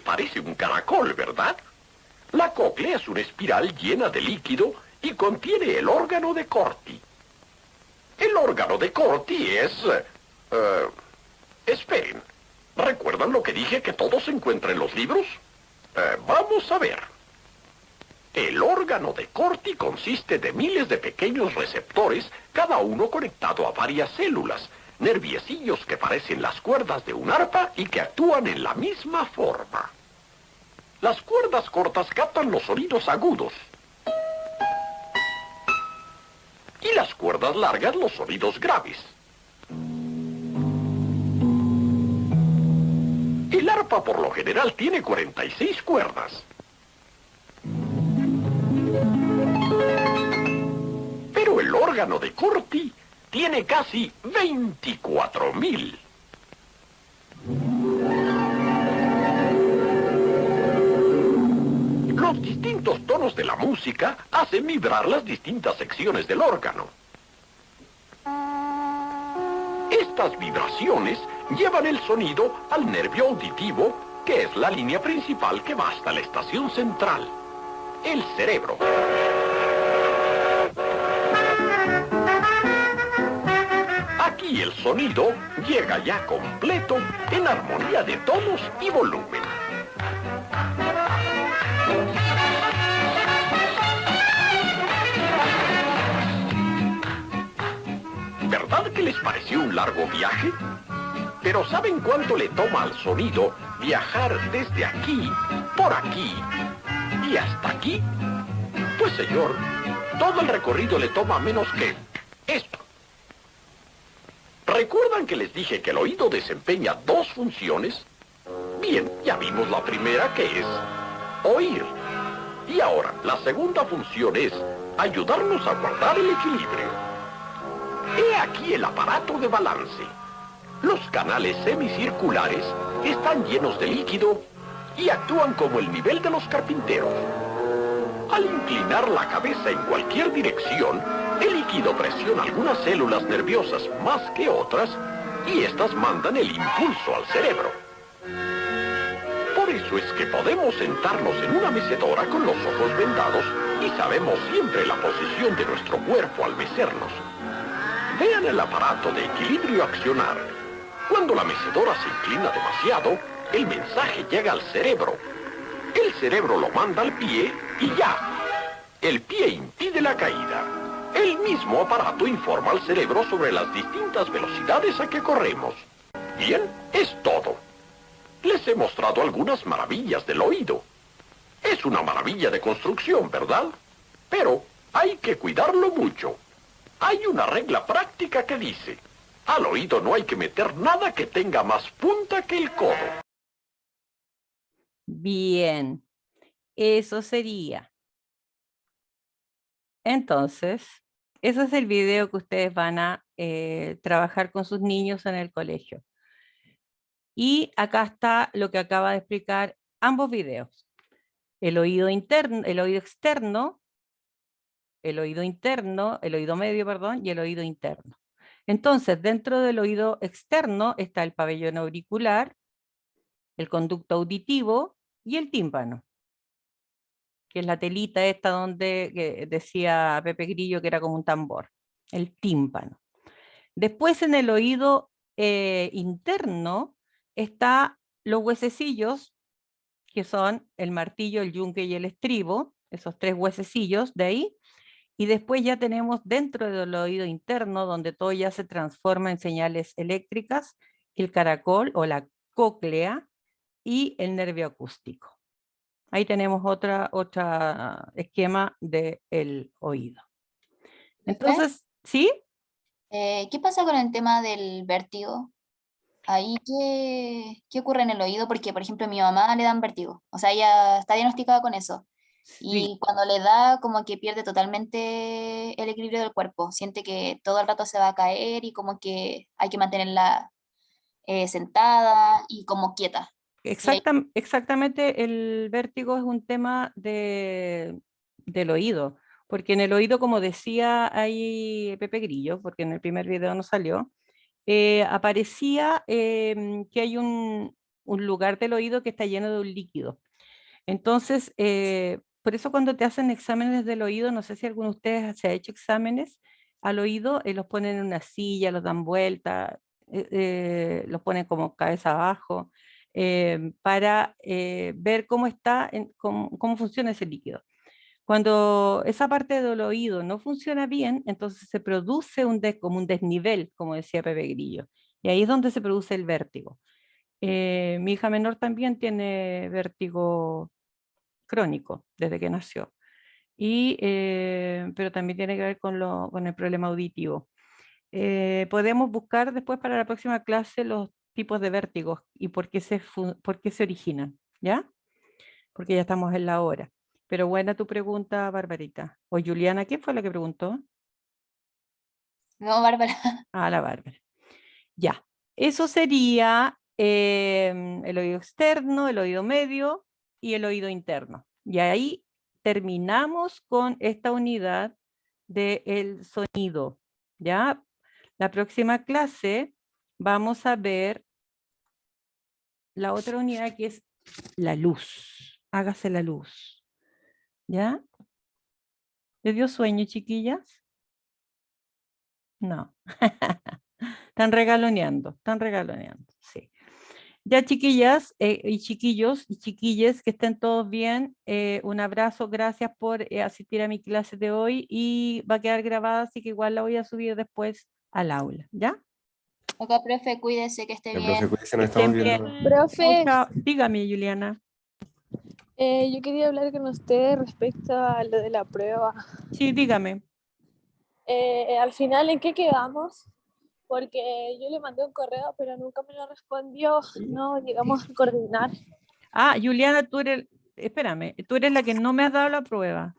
Parece un caracol, ¿verdad? La cóclea es una espiral llena de líquido y contiene el órgano de Corti. El órgano de Corti es... esperen. ¿Recuerdan lo que dije que todo se encuentra en los libros? Vamos a ver. El órgano de Corti consiste de miles de pequeños receptores, cada uno conectado a varias células, nerviecillos que parecen las cuerdas de un arpa y que actúan en la misma forma. Las cuerdas cortas captan los sonidos agudos. Y las cuerdas largas los sonidos graves. El arpa por lo general tiene 46 cuerdas. Pero el órgano de Corti tiene casi 24.000. Los distintos tonos de la música hacen vibrar las distintas secciones del órgano. Estas vibraciones llevan el sonido al nervio auditivo, que es la línea principal que va hasta la estación central, el cerebro. Aquí el sonido llega ya completo en armonía de tonos y volumen. ¿Verdad que les pareció un largo viaje? Pero ¿saben cuánto le toma al sonido viajar desde aquí, por aquí y hasta aquí? Pues señor, todo el recorrido le toma menos que esto. ¿Recuerdan que les dije que el oído desempeña dos funciones? Bien, ya vimos la primera, que es oír. Y ahora, la segunda función es ayudarnos a guardar el equilibrio. He aquí el aparato de balance. Los canales semicirculares están llenos de líquido y actúan como el nivel de los carpinteros. Al inclinar la cabeza en cualquier dirección, el líquido presiona algunas células nerviosas más que otras y estas mandan el impulso al cerebro. Por eso es que podemos sentarnos en una mecedora con los ojos vendados y sabemos siempre la posición de nuestro cuerpo al mecernos. Vean el aparato de equilibrio accionar. Cuando la mecedora se inclina demasiado, el mensaje llega al cerebro. El cerebro lo manda al pie y ya. El pie impide la caída. El mismo aparato informa al cerebro sobre las distintas velocidades a que corremos. Bien, es todo. Les he mostrado algunas maravillas del oído. Es una maravilla de construcción, ¿verdad? Pero hay que cuidarlo mucho. Hay una regla práctica que dice: al oído no hay que meter nada que tenga más punta que el codo. Bien, eso sería. Entonces, ese es el video que ustedes van a trabajar con sus niños en el colegio. Y acá está lo que acaba de explicar ambos videos. El oído interno, el oído externo, el oído medio, perdón, y el oído interno. Entonces, dentro del oído externo está el pabellón auricular, el conducto auditivo y el tímpano, que es la telita esta donde decía Pepe Grillo que era como un tambor, el tímpano. Después en el oído interno está los huesecillos, que son el martillo, el yunque y el estribo, esos 3 huesecillos de ahí, y después ya tenemos dentro del oído interno, donde todo ya se transforma en señales eléctricas, el caracol o la cóclea y el nervio acústico. Ahí tenemos otra esquema del oído. Entonces, ¿sí? ¿Qué pasa con el tema del vértigo? Ahí, ¿qué ocurre en el oído? Porque, por ejemplo, a mi mamá le dan vértigo. O sea, ella está diagnosticada con eso. Y cuando le da, como que pierde totalmente el equilibrio del cuerpo. Siente que todo el rato se va a caer y como que hay que mantenerla sentada y como quieta. Exactamente, el vértigo es un tema del oído, porque en el oído, como decía ahí Pepe Grillo, porque en el primer video no salió, aparecía que hay un lugar del oído que está lleno de un líquido. Entonces, por eso cuando te hacen exámenes del oído, no sé si alguno de ustedes se ha hecho exámenes al oído, los ponen en una silla, los dan vuelta, los ponen como cabeza abajo, para ver cómo está, cómo funciona ese líquido. Cuando esa parte del oído no funciona bien, entonces se produce como un desnivel, como decía Pepe Grillo, y ahí es donde se produce el vértigo. Mi hija menor también tiene vértigo crónico desde que nació, pero también tiene que ver con el problema auditivo. Podemos buscar después para la próxima clase los tipos de vértigos y por qué se originan, ¿ya? Porque ya estamos en la hora. Pero buena tu pregunta, Barbarita. O Juliana, ¿quién fue la que preguntó? No, Bárbara. Ah, la Bárbara. Ya. Eso sería el oído externo, el oído medio y el oído interno. Y ahí terminamos con esta unidad del sonido, ¿ya? La próxima clase vamos a ver la otra unidad, que es la luz. Hágase la luz. ¿Ya? ¿Les dio sueño, chiquillas? No. Están regaloneando, sí. Ya, chiquillas y chiquillos y chiquilles, que estén todos bien. Un abrazo, gracias por asistir a mi clase de hoy y va a quedar grabada, así que igual la voy a subir después al aula, ¿ya? Ok, profe, cuídese, que esté bien. Profe, cuídese, nos Que estén estamos viendo. bien. Profe, Chao. Dígame, Juliana. yo quería hablar con usted respecto a lo de la prueba. Sí, dígame. Al final, ¿en qué quedamos? Porque yo le mandé un correo, pero nunca me lo respondió. No llegamos a coordinar. Ah, Juliana, espérame, tú eres la que no me has dado la prueba.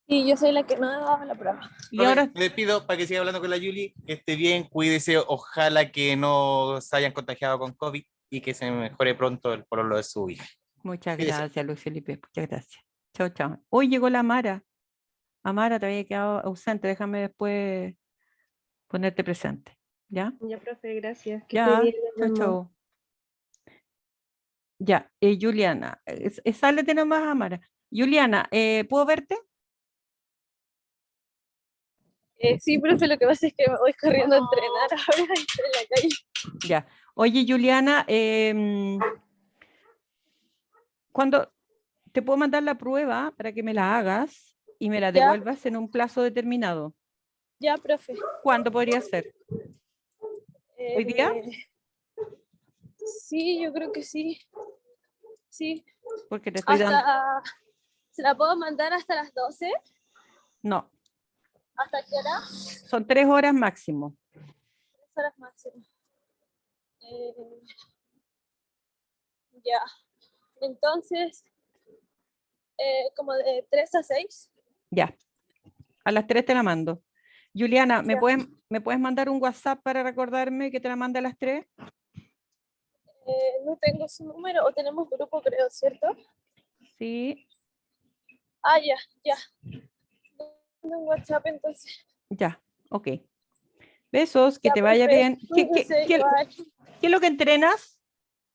Sí, yo soy la que no he dado la prueba. Y ahora, Le pido para que siga hablando con la Yuli, que esté bien, cuídese, ojalá que no se hayan contagiado con COVID y que se mejore pronto el pololo de su hija. muchas Cuídese. gracias, Luis Felipe, muchas gracias. Chao, chao. Hoy llegó la Amara. Amara, te había quedado ausente, déjame después ponerte presente. ¿Ya? Ya, profe, gracias. Que Ya, esté bien, chao, nos vemos. chao. Ya, Juliana, sálete nomás, Amara. Juliana, ¿puedo verte? Sí, profe, lo que pasa es que me voy corriendo a entrenar ahora y estoy en la calle. Ya. Oye, Juliana, cuando te puedo mandar la prueba para que me la hagas y me la Ya. devuelvas en un plazo determinado. Ya, profe. ¿Cuándo podría ser? ¿Hoy día? Sí, yo creo que sí. Sí. Porque te estoy dando... ¿Se la puedo mandar hasta las 12? No, ¿Hasta qué hora? son 3 horas máximo. 3 horas máximo. Ya. Entonces, como de 3 a 6. Ya. A las 3 te la mando. Juliana, ¿me puedes mandar un WhatsApp para recordarme que te la mande a las 3? No tengo su número, o tenemos grupo, creo, ¿cierto? Sí. Ah, ya. Tengo un WhatsApp, entonces. Ya, ok. Besos, que Ya, te vaya profe, bien. cuídese, igual. ¿Qué es lo que entrenas?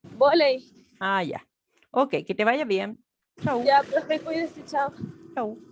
Vóley. Ah, ya. Ok, que te vaya bien. Chau. Ya, profe, cuídese, chao. Chau.